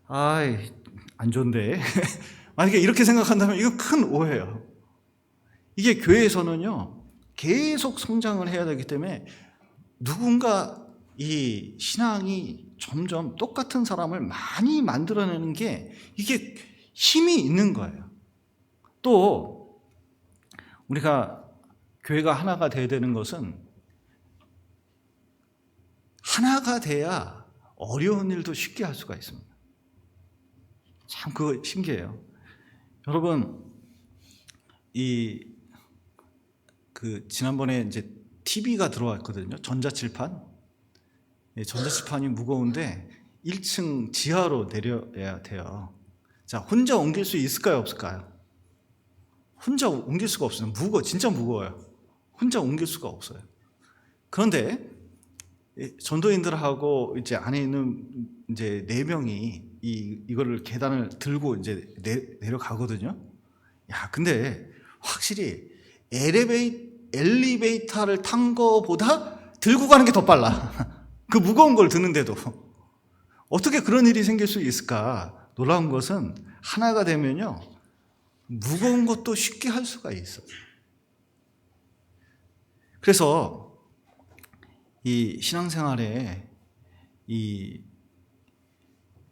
아이, 안 좋은데. 만약에 이렇게 생각한다면 이거 큰 오해예요. 이게 교회에서는요, 계속 성장을 해야 되기 때문에 누군가 이 신앙이 점점 똑같은 사람을 많이 만들어내는 게 이게 힘이 있는 거예요. 또 우리가 교회가 하나가 돼야 되는 것은, 하나가 돼야 어려운 일도 쉽게 할 수가 있습니다. 참 그거 신기해요. 여러분, 지난번에 이제 TV가 들어왔거든요. 전자칠판. 전자칠판이 무거운데 1층 지하로 내려야 돼요. 자, 혼자 옮길 수 있을까요, 없을까요? 혼자 옮길 수가 없어요. 진짜 무거워요. 혼자 옮길 수가 없어요. 그런데 전도인들하고 이제 안에 있는 이제 4명이 이거를 계단을 들고 이제 내려가거든요. 야, 근데 확실히 엘리베이터를 탄 거보다 들고 가는 게 더 빨라. 그 무거운 걸 드는데도. 어떻게 그런 일이 생길 수 있을까? 놀라운 것은 하나가 되면요, 무거운 것도 쉽게 할 수가 있어요. 그래서 이 신앙생활에 이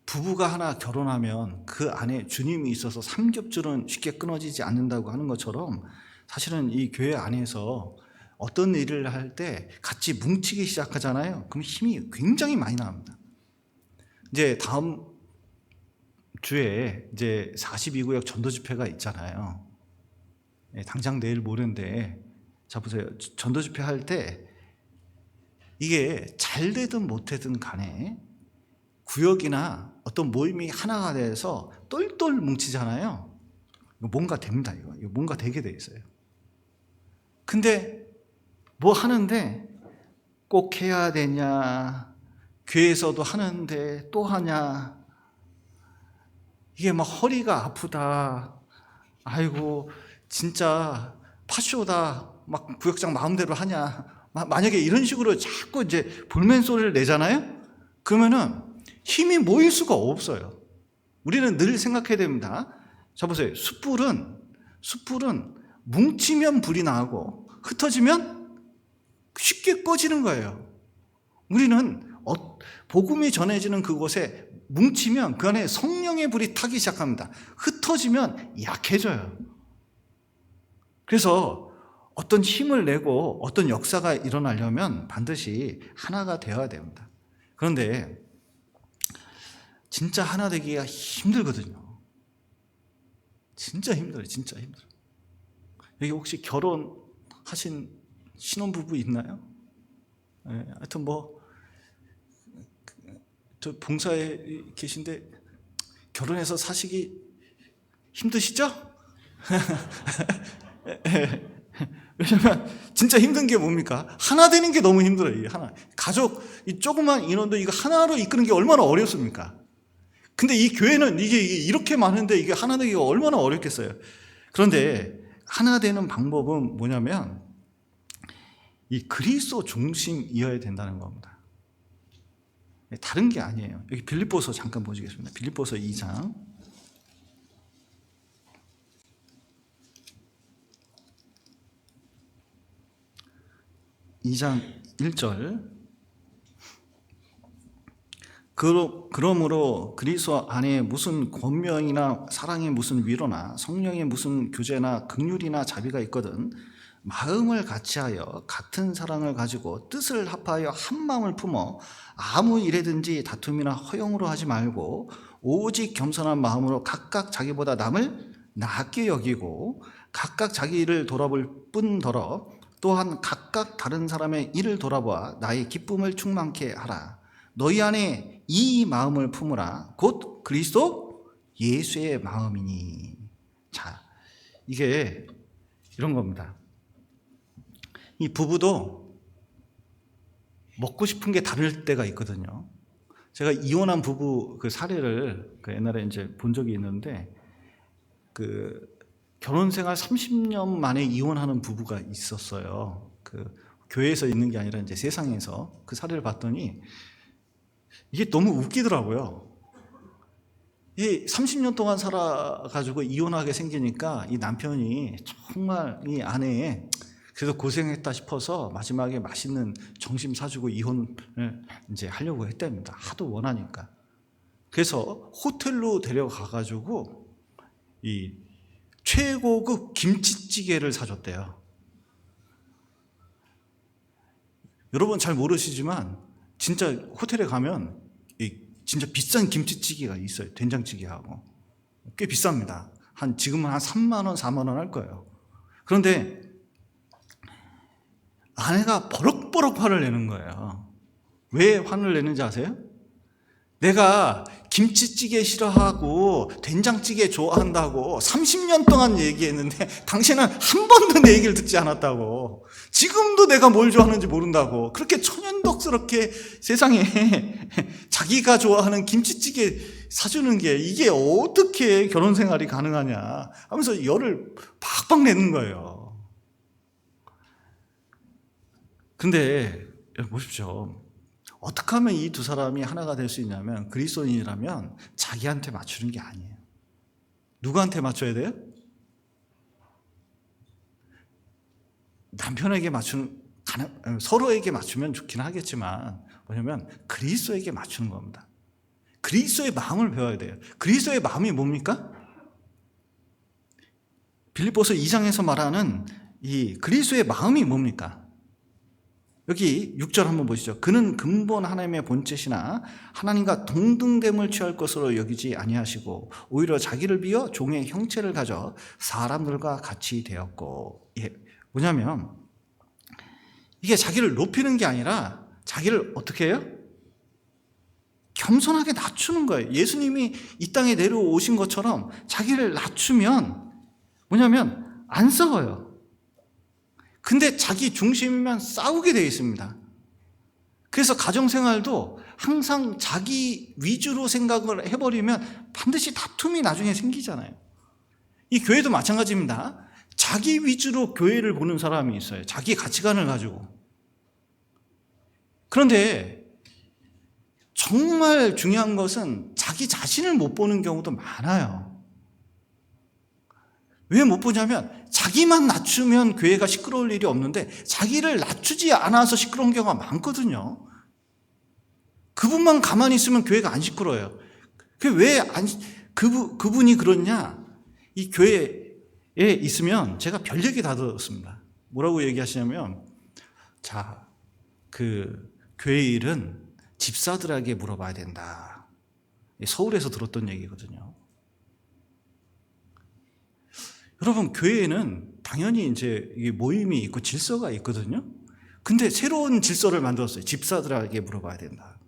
부부가 하나 결혼하면 그 안에 주님이 있어서 삼겹줄은 쉽게 끊어지지 않는다고 하는 것처럼, 사실은 이 교회 안에서 어떤 일을 할 때 같이 뭉치기 시작하잖아요. 그럼 힘이 굉장히 많이 나옵니다. 이제 다음 주에 이제 42구역 전도 집회가 있잖아요. 당장 내일 모레인데, 자 보세요. 전도 집회 할 때 이게 잘 되든 못 되든 간에 구역이나 어떤 모임이 하나가 돼서 똘똘 뭉치잖아요. 이거 뭔가 됩니다. 이거 뭔가 되게 돼 있어요. 근데 뭐 하는데 꼭 해야 되냐, 교회에서도 하는데 또 하냐, 이게 막 허리가 아프다, 아이고 진짜 파쇼다, 막 구역장 마음대로 하냐, 만약에 이런 식으로 자꾸 이제 볼멘 소리를 내잖아요. 그러면은 힘이 모일 수가 없어요. 우리는 늘 생각해야 됩니다. 자 보세요. 숯불은 뭉치면 불이 나고 흩어지면 쉽게 꺼지는 거예요. 우리는 복음이 전해지는 그곳에 뭉치면 그 안에 성령의 불이 타기 시작합니다. 흩어지면 약해져요. 그래서 어떤 힘을 내고 어떤 역사가 일어나려면 반드시 하나가 되어야 됩니다. 그런데 진짜 하나 되기가 힘들거든요. 진짜 힘들어요. 진짜 힘들어요. 여기 혹시 결혼하신 신혼부부 있나요? 네, 하여튼 저 봉사에 계신데 결혼해서 사시기 힘드시죠? 왜냐면 진짜 힘든 게 뭡니까? 하나 되는 게 너무 힘들어요. 이 하나. 가족, 이 조그만 인원도 이거 하나로 이끄는 게 얼마나 어렵습니까? 근데 이 교회는 이게 이렇게 많은데 이게 하나 되기가 얼마나 어렵겠어요. 그런데 하나 되는 방법은 뭐냐면 이 그리스도 중심이어야 된다는 겁니다. 다른 게 아니에요. 여기 빌립보서 잠깐 보시겠습니다. 빌립보서 2장 1절. 그러므로 그리스도 안에 무슨 권명이나 사랑의 무슨 위로나 성령의 무슨 교제나 긍휼이나 자비가 있거든 마음을 같이하여 같은 사랑을 가지고 뜻을 합하여 한 마음을 품어 아무 일에든지 다툼이나 허용으로 하지 말고 오직 겸손한 마음으로 각각 자기보다 남을 낮게 여기고 각각 자기 일을 돌아볼 뿐더러 또한 각각 다른 사람의 일을 돌아보아 나의 기쁨을 충만케 하라. 너희 안에 이 마음을 품으라. 곧 그리스도 예수의 마음이니. 자, 이게 이런 겁니다. 이 부부도 먹고 싶은 게 다를 때가 있거든요. 제가 이혼한 부부 그 사례를 옛날에 이제 본 적이 있는데, 결혼 생활 30년 만에 이혼하는 부부가 있었어요. 교회에서 있는 게 아니라 이제 세상에서 그 사례를 봤더니 이게 너무 웃기더라고요. 이 30년 동안 살아가지고 이혼하게 생기니까 이 남편이 정말 이 아내에 그래도 고생했다 싶어서 마지막에 맛있는 점심 사주고 이혼을 이제 하려고 했답니다. 하도 원하니까. 그래서 호텔로 데려가가지고 이 최고급 김치찌개를 사줬대요. 여러분 잘 모르시지만 진짜 호텔에 가면 진짜 비싼 김치찌개가 있어요. 된장찌개하고. 꽤 비쌉니다. 지금은 한 3만 원, 4만 원 할 거예요. 그런데 아내가 버럭버럭 화를 내는 거예요. 왜 화를 내는지 아세요? 내가 김치찌개 싫어하고 된장찌개 좋아한다고 30년 동안 얘기했는데 당신은 한 번도 내 얘기를 듣지 않았다고. 지금도 내가 뭘 좋아하는지 모른다고. 그렇게 천연덕스럽게 세상에 자기가 좋아하는 김치찌개 사주는 게 이게 어떻게 결혼 생활이 가능하냐 하면서 열을 팍팍 내는 거예요. 근데 보십시오. 어떻게 하면 이 두 사람이 하나가 될 수 있냐면 그리스도인이라면 자기한테 맞추는 게 아니에요. 누구한테 맞춰야 돼요? 남편에게 서로에게 맞추면 좋긴 하겠지만 뭐냐면 그리스도에게 맞추는 겁니다. 그리스도의 마음을 배워야 돼요. 그리스도의 마음이 뭡니까? 빌립보서 2장에서 말하는 이 그리스도의 마음이 뭡니까? 여기 6절 한번 보시죠. 그는 근본 하나님의 본체시나 하나님과 동등됨을 취할 것으로 여기지 아니하시고 오히려 자기를 비어 종의 형체를 가져 사람들과 같이 되었고. 뭐냐면 이게 자기를 높이는 게 아니라 자기를 어떻게 해요? 겸손하게 낮추는 거예요. 예수님이 이 땅에 내려오신 것처럼 자기를 낮추면 뭐냐면 안 싸워요. 근데 자기 중심이면 싸우게 되어 있습니다. 그래서 가정생활도 항상 자기 위주로 생각을 해버리면 반드시 다툼이 나중에 생기잖아요. 이 교회도 마찬가지입니다. 자기 위주로 교회를 보는 사람이 있어요. 자기 가치관을 가지고. 그런데 정말 중요한 것은 자기 자신을 못 보는 경우도 많아요. 왜 못 보냐면 자기만 낮추면 교회가 시끄러울 일이 없는데 자기를 낮추지 않아서 시끄러운 경우가 많거든요. 그분만 가만히 있으면 교회가 안 시끄러워요. 그분이 그렇냐? 이 교회에 있으면 제가 별 얘기 다 들었습니다. 뭐라고 얘기하시냐면 교회 일은 집사들에게 물어봐야 된다. 서울에서 들었던 얘기거든요. 여러분, 교회에는 당연히 이제 모임이 있고 질서가 있거든요. 근데 새로운 질서를 만들었어요. 집사들에게 물어봐야 된다.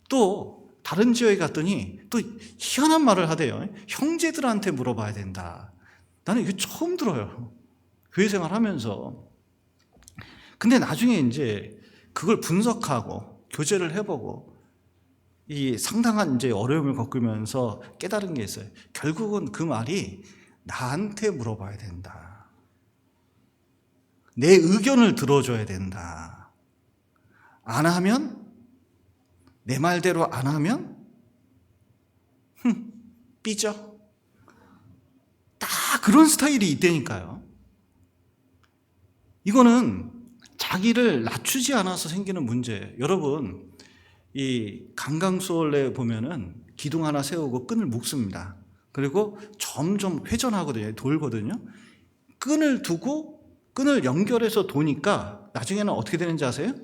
또 다른 지역에 갔더니 또 희한한 말을 하대요. 형제들한테 물어봐야 된다. 나는 이거 처음 들어요. 교회 생활하면서. 근데 나중에 이제 그걸 분석하고 교제를 해보고 이 상당한 이제 어려움을 겪으면서 깨달은 게 있어요. 결국은 그 말이 나한테 물어봐야 된다. 내 의견을 들어줘야 된다. 안 하면 내 말대로 안 하면 삐져. 딱 그런 스타일이 있다니까요. 이거는 자기를 낮추지 않아서 생기는 문제예요. 여러분, 이 강강수월래 보면은 기둥 하나 세우고 끈을 묶습니다. 그리고 점점 회전하거든요. 돌거든요. 끈을 두고 끈을 연결해서 도니까 나중에는 어떻게 되는지 아세요?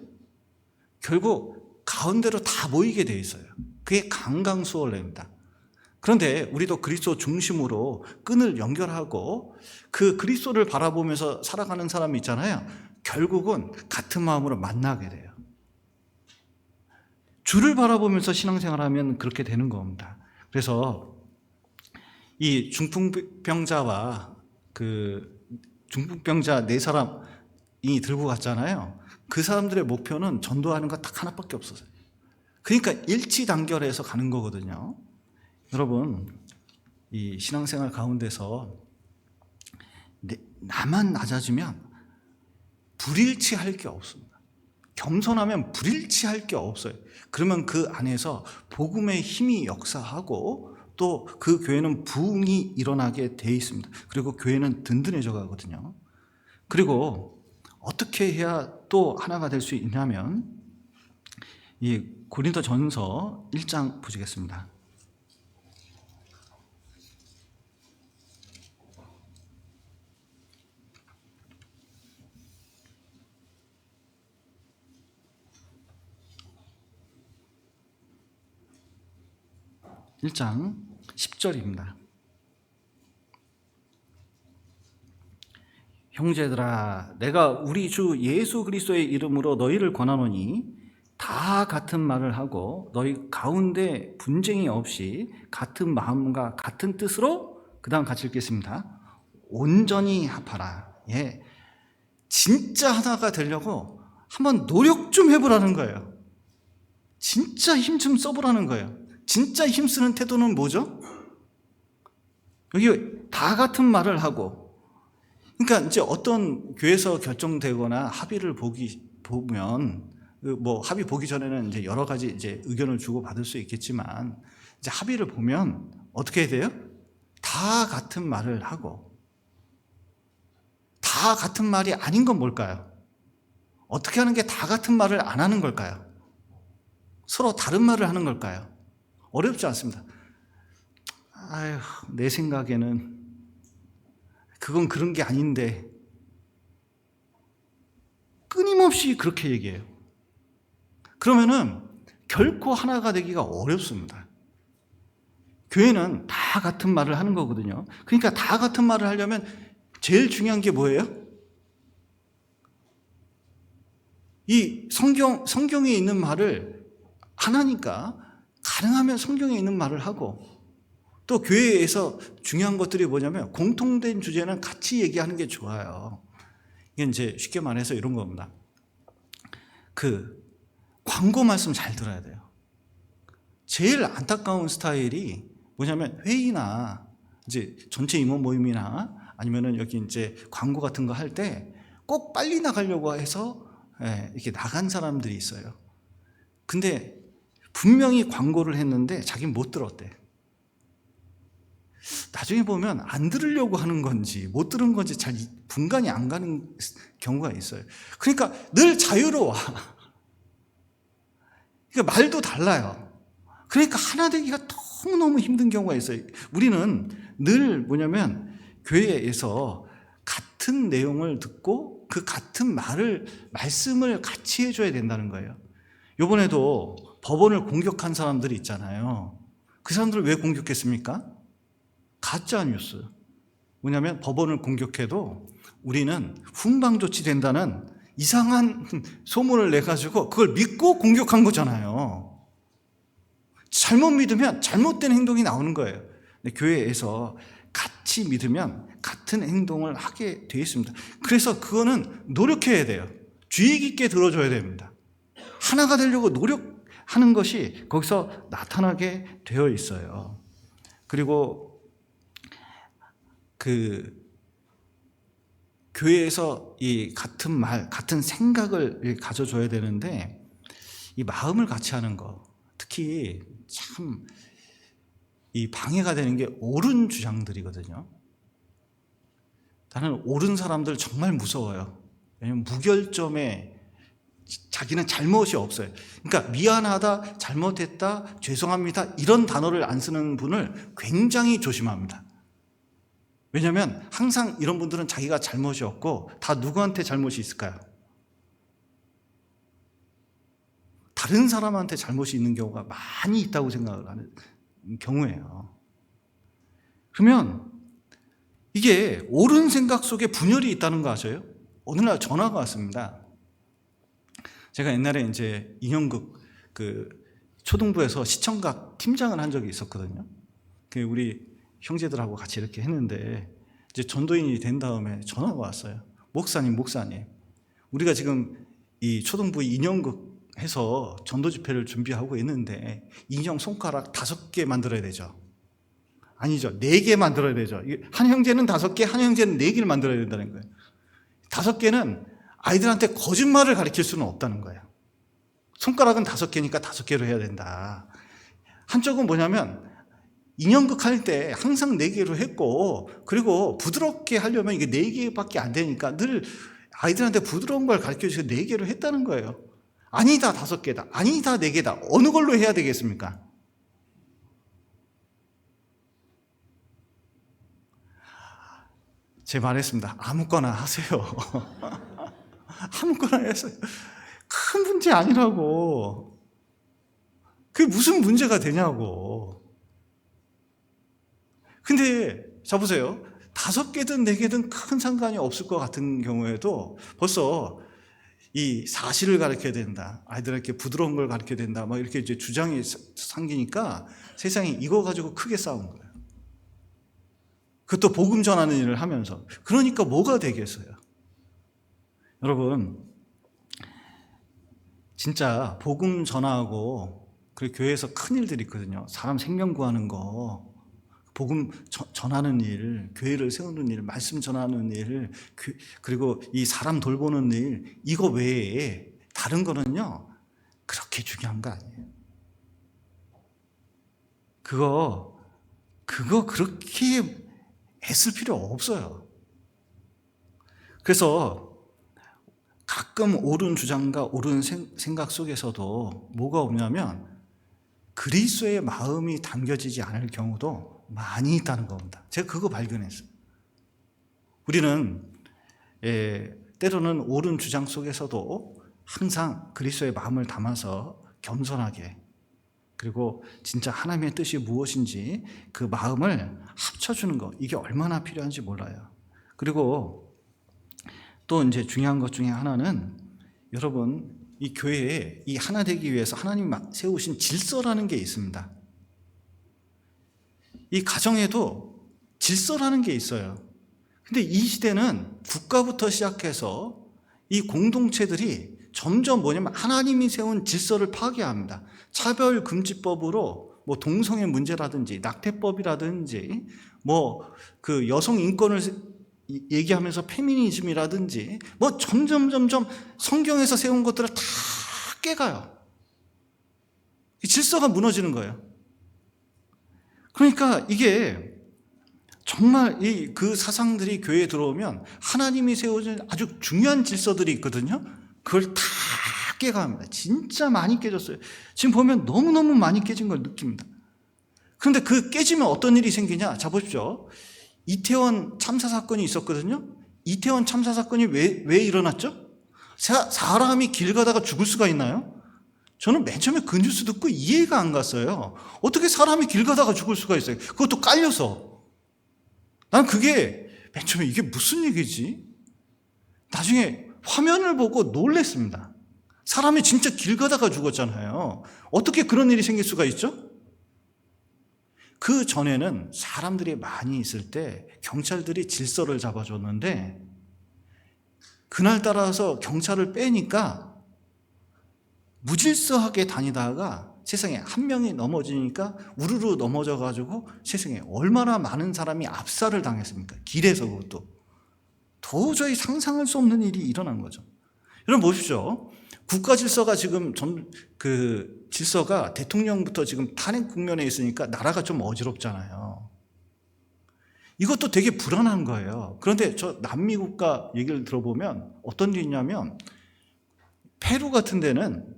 결국 가운데로 다 모이게 돼 있어요. 그게 강강수월래입니다. 그런데 우리도 그리스도 중심으로 끈을 연결하고 그 그리스도를 바라보면서 살아가는 사람이 있잖아요. 결국은 같은 마음으로 만나게 돼요. 주를 바라보면서 신앙생활하면 그렇게 되는 겁니다. 그래서 이 중풍병자와 그 중풍병자 4사람이 들고 갔잖아요. 그 사람들의 목표는 전도하는 거 딱 하나밖에 없었어요. 그러니까 일치단결해서 가는 거거든요. 여러분, 이 신앙생활 가운데서 나만 낮아지면 불일치할 게 없습니다. 겸손하면 불일치할 게 없어요. 그러면 그 안에서 복음의 힘이 역사하고 또 그 교회는 부흥이 일어나게 돼 있습니다. 그리고 교회는 든든해져 가거든요. 그리고 어떻게 해야 또 하나가 될 수 있냐면 이 고린도전서 1장 보시겠습니다. (1장 10절입니다) 형제들아, 내가 우리 주 예수 그리스도의 이름으로 너희를 권하노니 다 같은 말을 하고 너희 가운데 분쟁이 없이 같은 마음과 같은 뜻으로, 그 다음 같이 읽겠습니다. 온전히 합하라. 예, 진짜 하나가 되려고 한번 노력 좀 해보라는 거예요. 진짜 힘 좀 써보라는 거예요. 진짜 힘쓰는 태도는 뭐죠? 여기 다 같은 말을 하고, 그러니까 이제 어떤 교회에서 결정되거나 합의를 보면, 뭐 합의 보기 전에는 이제 여러 가지 이제 의견을 주고 받을 수 있겠지만, 이제 합의를 보면 어떻게 해야 돼요? 다 같은 말을 하고, 다 같은 말이 아닌 건 뭘까요? 어떻게 하는 게 다 같은 말을 안 하는 걸까요? 서로 다른 말을 하는 걸까요? 어렵지 않습니다. 아휴, 내 생각에는 그건 그런 게 아닌데, 끊임없이 그렇게 얘기해요. 그러면은 결코 하나가 되기가 어렵습니다. 교회는 다 같은 말을 하는 거거든요. 그러니까 다 같은 말을 하려면 제일 중요한 게 뭐예요? 이 성경에 있는 말을 하나니까 가능하면 성경에 있는 말을 하고, 또 교회에서 중요한 것들이 뭐냐면 공통된 주제는 같이 얘기하는 게 좋아요. 이게 이제 쉽게 말해서 이런 겁니다. 그 광고 말씀 잘 들어야 돼요. 제일 안타까운 스타일이 뭐냐면 회의나 이제 전체 임원 모임이나 아니면은 여기 이제 광고 같은 거 할 때 꼭 빨리 나가려고 해서 이렇게 나간 사람들이 있어요. 근데 분명히 광고를 했는데 자기는 못 들었대. 나중에 보면 안 들으려고 하는 건지 못 들은 건지 잘 분간이 안 가는 경우가 있어요. 그러니까 늘 자유로워. 그러니까 말도 달라요. 그러니까 하나 되기가 너무너무 힘든 경우가 있어요. 우리는 늘 뭐냐면 교회에서 같은 내용을 듣고 그 같은 말씀을 같이 해줘야 된다는 거예요. 이번에도 법원을 공격한 사람들이 있잖아요. 그 사람들을 왜 공격했습니까? 가짜 뉴스. 뭐냐면 법원을 공격해도 우리는 훈방 조치된다는 이상한 소문을 내가지고 그걸 믿고 공격한 거잖아요. 잘못 믿으면 잘못된 행동이 나오는 거예요. 근데 교회에서 같이 믿으면 같은 행동을 하게 되어 있습니다. 그래서 그거는 노력해야 돼요. 주의 깊게 들어줘야 됩니다. 하나가 되려고 노력하는 것이 거기서 나타나게 되어 있어요. 그리고 그 교회에서 이 같은 말, 같은 생각을 가져줘야 되는데 이 마음을 같이 하는 거, 특히 참 이 방해가 되는 게 옳은 주장들이거든요. 나는 옳은 사람들 정말 무서워요. 왜냐면 무결점에 자기는 잘못이 없어요. 그러니까 미안하다, 잘못했다, 죄송합니다 이런 단어를 안 쓰는 분을 굉장히 조심합니다. 왜냐하면 항상 이런 분들은 자기가 잘못이 없고 다 누구한테 잘못이 있을까요? 다른 사람한테 잘못이 있는 경우가 많이 있다고 생각을 하는 경우예요. 그러면 이게 옳은 생각 속에 분열이 있다는 거 아세요? 어느 날 전화가 왔습니다. 제가 옛날에 이제 인형극 초등부에서 시청각 팀장을 한 적이 있었거든요. 우리 형제들하고 같이 이렇게 했는데 이제 전도인이 된 다음에 전화가 왔어요. 목사님, 우리가 지금 이 초등부 인형극 해서 전도 집회를 준비하고 있는데 인형 손가락 5개 만들어야 되죠. 아니죠. 4개 만들어야 되죠. 한 형제는 5개, 한 형제는 4개를 만들어야 된다는 거예요. 5개는 아이들한테 거짓말을 가르칠 수는 없다는 거예요. 손가락은 5개니까 5개로 해야 된다. 한쪽은 뭐냐면 인형극 할 때 항상 4개로 했고, 그리고 부드럽게 하려면 이게 4개밖에 안 되니까 늘 아이들한테 부드러운 걸 가르쳐 주셔서 4개로 했다는 거예요. 아니다 5개다, 아니다 4개다. 어느 걸로 해야 되겠습니까? 제가 말했습니다. 아무거나 하세요. 아무거나 했어요. 큰 문제 아니라고. 그게 무슨 문제가 되냐고. 근데 자 보세요. 5개든 4개든 큰 상관이 없을 것 같은 경우에도 벌써 이 사실을 가르쳐야 된다, 아이들에게 부드러운 걸 가르쳐야 된다, 막 이렇게 이제 주장이 생기니까 세상이 이거 가지고 크게 싸운 거예요. 그것도 복음 전하는 일을 하면서. 그러니까 뭐가 되겠어요? 여러분, 진짜 복음 전하고 그리고 교회에서 큰 일들이 있거든요. 사람 생명 구하는 거, 복음 전하는 일, 교회를 세우는 일, 말씀 전하는 일, 그리고 이 사람 돌보는 일, 이거 외에 다른 거는요 그렇게 중요한 거 아니에요. 그거 그렇게 애쓸 필요 없어요. 그래서 가끔 옳은 주장과 옳은 생각 속에서도 뭐가 오냐면 그리스도의 마음이 담겨지지 않을 경우도 많이 있다는 겁니다. 제가 그거 발견했어요. 우리는 때로는 옳은 주장 속에서도 항상 그리스도의 마음을 담아서 겸손하게, 그리고 진짜 하나님의 뜻이 무엇인지 그 마음을 합쳐주는 거, 이게 얼마나 필요한지 몰라요. 그리고 또 이제 중요한 것 중에 하나는, 여러분 이 교회에 이 하나 되기 위해서 하나님이 세우신 질서라는 게 있습니다. 이 가정에도 질서라는 게 있어요. 근데 이 시대는 국가부터 시작해서 이 공동체들이 점점 뭐냐면 하나님이 세운 질서를 파괴합니다. 차별금지법으로 뭐 동성애 문제라든지 낙태법이라든지 뭐 그 여성 인권을 얘기하면서 페미니즘이라든지 뭐 점점 성경에서 세운 것들을 다 깨가요. 질서가 무너지는 거예요. 그러니까 이게 정말 그 사상들이 교회에 들어오면 하나님이 세워진 아주 중요한 질서들이 있거든요. 그걸 다 깨갑니다. 진짜 많이 깨졌어요. 지금 보면 너무너무 많이 깨진 걸 느낍니다. 그런데 그 깨지면 어떤 일이 생기냐? 자 보십시오. 이태원 참사 사건이 있었거든요. 이태원 참사 사건이 왜 일어났죠? 사람이 길 가다가 죽을 수가 있나요? 저는 맨 처음에 그 뉴스 듣고 이해가 안 갔어요. 어떻게 사람이 길 가다가 죽을 수가 있어요? 그것도 깔려서. 난 그게 맨 처음에 이게 무슨 얘기지? 나중에 화면을 보고 놀랬습니다. 사람이 진짜 길 가다가 죽었잖아요. 어떻게 그런 일이 생길 수가 있죠? 그 전에는 사람들이 많이 있을 때 경찰들이 질서를 잡아줬는데, 그날따라서 경찰을 빼니까 무질서하게 다니다가 세상에 한 명이 넘어지니까 우르르 넘어져가지고 세상에 얼마나 많은 사람이 압살을 당했습니까? 길에서. 그것도 도저히 상상할 수 없는 일이 일어난 거죠. 여러분 보십시오. 국가 질서가 지금 질서가 대통령부터 지금 탄핵 국면에 있으니까 나라가 좀 어지럽잖아요. 이것도 되게 불안한 거예요. 그런데 저 남미 국가 얘기를 들어보면 어떤 일이 있냐면 페루 같은 데는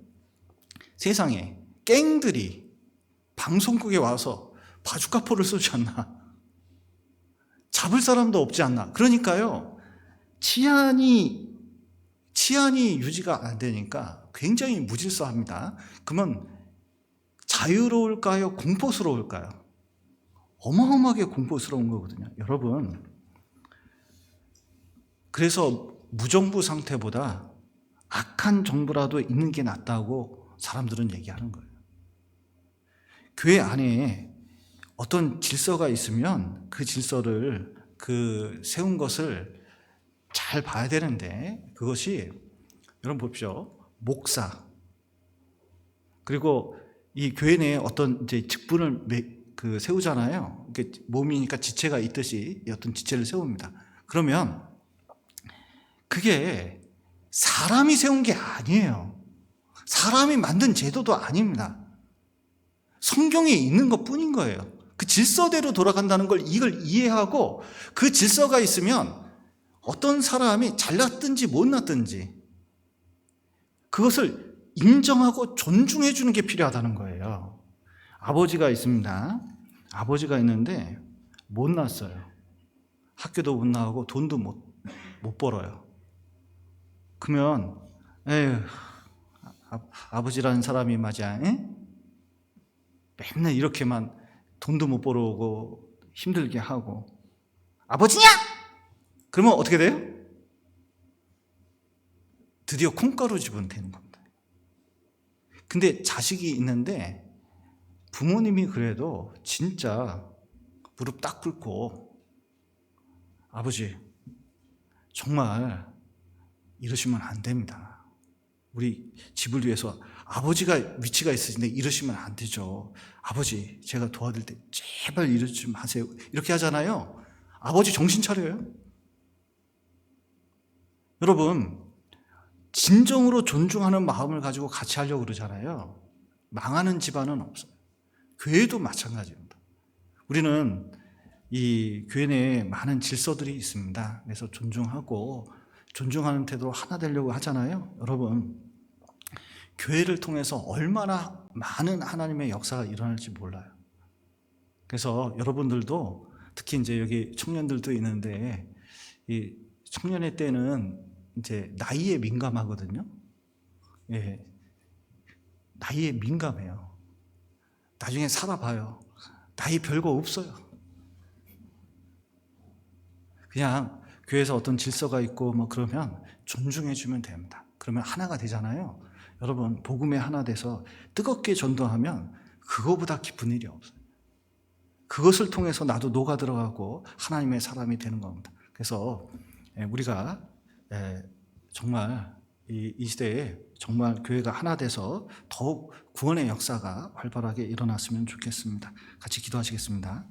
세상에 갱들이 방송국에 와서 바주카포를 쏘지 않나. 잡을 사람도 없지 않나. 그러니까요, 치안이 유지가 안 되니까 굉장히 무질서합니다. 그러면 자유로울까요? 공포스러울까요? 어마어마하게 공포스러운 거거든요. 여러분, 그래서 무정부 상태보다 악한 정부라도 있는 게 낫다고 사람들은 얘기하는 거예요. 교회 안에 어떤 질서가 있으면 그 질서를 세운 것을 잘 봐야 되는데, 그것이 여러분 보십시오. 목사, 그리고 이 교회 내에 어떤 이제 직분을 세우잖아요. 몸이니까 지체가 있듯이 어떤 지체를 세웁니다. 그러면 그게 사람이 세운 게 아니에요. 사람이 만든 제도도 아닙니다. 성경에 있는 것 뿐인 거예요. 그 질서대로 돌아간다는 이걸 이해하고 그 질서가 있으면 어떤 사람이 잘났든지 못났든지 그것을 인정하고 존중해 주는 게 필요하다는 거예요. 아버지가 있습니다. 아버지가 있는데 못났어요. 학교도 못 나가고 돈도 못 벌어요. 그러면 에휴, 아버지라는 사람이 맞아, 에? 맨날 이렇게만 돈도 못 벌어오고 힘들게 하고 아버지냐? 그러면 어떻게 돼요? 드디어 콩가루 집은 되는 겁니다. 근데 자식이 있는데 부모님이 그래도 진짜 무릎 딱 꿇고 아버지 정말 이러시면 안 됩니다. 우리 집을 위해서 아버지가 위치가 있으신데 이러시면 안 되죠. 아버지 제가 도와드릴 때 제발 이러지 좀 하세요. 이렇게 하잖아요. 아버지 정신 차려요. 여러분 진정으로 존중하는 마음을 가지고 같이 하려고 그러잖아요. 망하는 집안은 없어요. 교회도 마찬가지입니다. 우리는 이 교회 내에 많은 질서들이 있습니다. 그래서 존중하는 태도로 하나 되려고 하잖아요. 여러분 교회를 통해서 얼마나 많은 하나님의 역사가 일어날지 몰라요. 그래서 여러분들도 특히 이제 여기 청년들도 있는데 이 청년의 때는 이제 나이에 민감하거든요. 예, 나이에 민감해요. 나중에 살아봐요. 나이 별거 없어요. 그냥 교회에서 어떤 질서가 있고 뭐 그러면 존중해주면 됩니다. 그러면 하나가 되잖아요. 여러분 복음에 하나 돼서 뜨겁게 전도하면 그거보다 기쁜 일이 없어요. 그것을 통해서 나도 녹아 들어가고 하나님의 사람이 되는 겁니다. 그래서 우리가 정말 이 시대에 정말 교회가 하나 돼서 더욱 구원의 역사가 활발하게 일어났으면 좋겠습니다. 같이 기도하시겠습니다.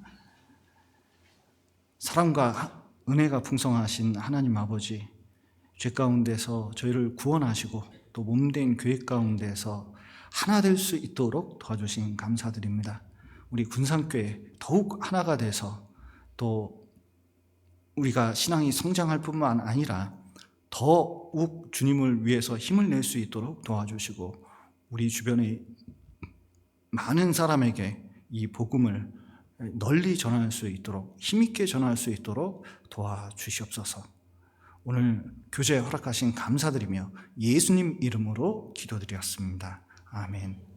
사랑과 은혜가 풍성하신 하나님 아버지, 죄 가운데서 저희를 구원하시고 또 몸된 교회 가운데서 하나 될 수 있도록 도와주신 감사드립니다. 우리 군산교회 더욱 하나가 돼서 또 우리가 신앙이 성장할 뿐만 아니라 더욱 주님을 위해서 힘을 낼 수 있도록 도와주시고 우리 주변의 많은 사람에게 이 복음을 널리 전할 수 있도록 힘있게 전할 수 있도록 도와주시옵소서. 오늘 교제 허락하신 감사드리며 예수님 이름으로 기도드렸습니다. 아멘.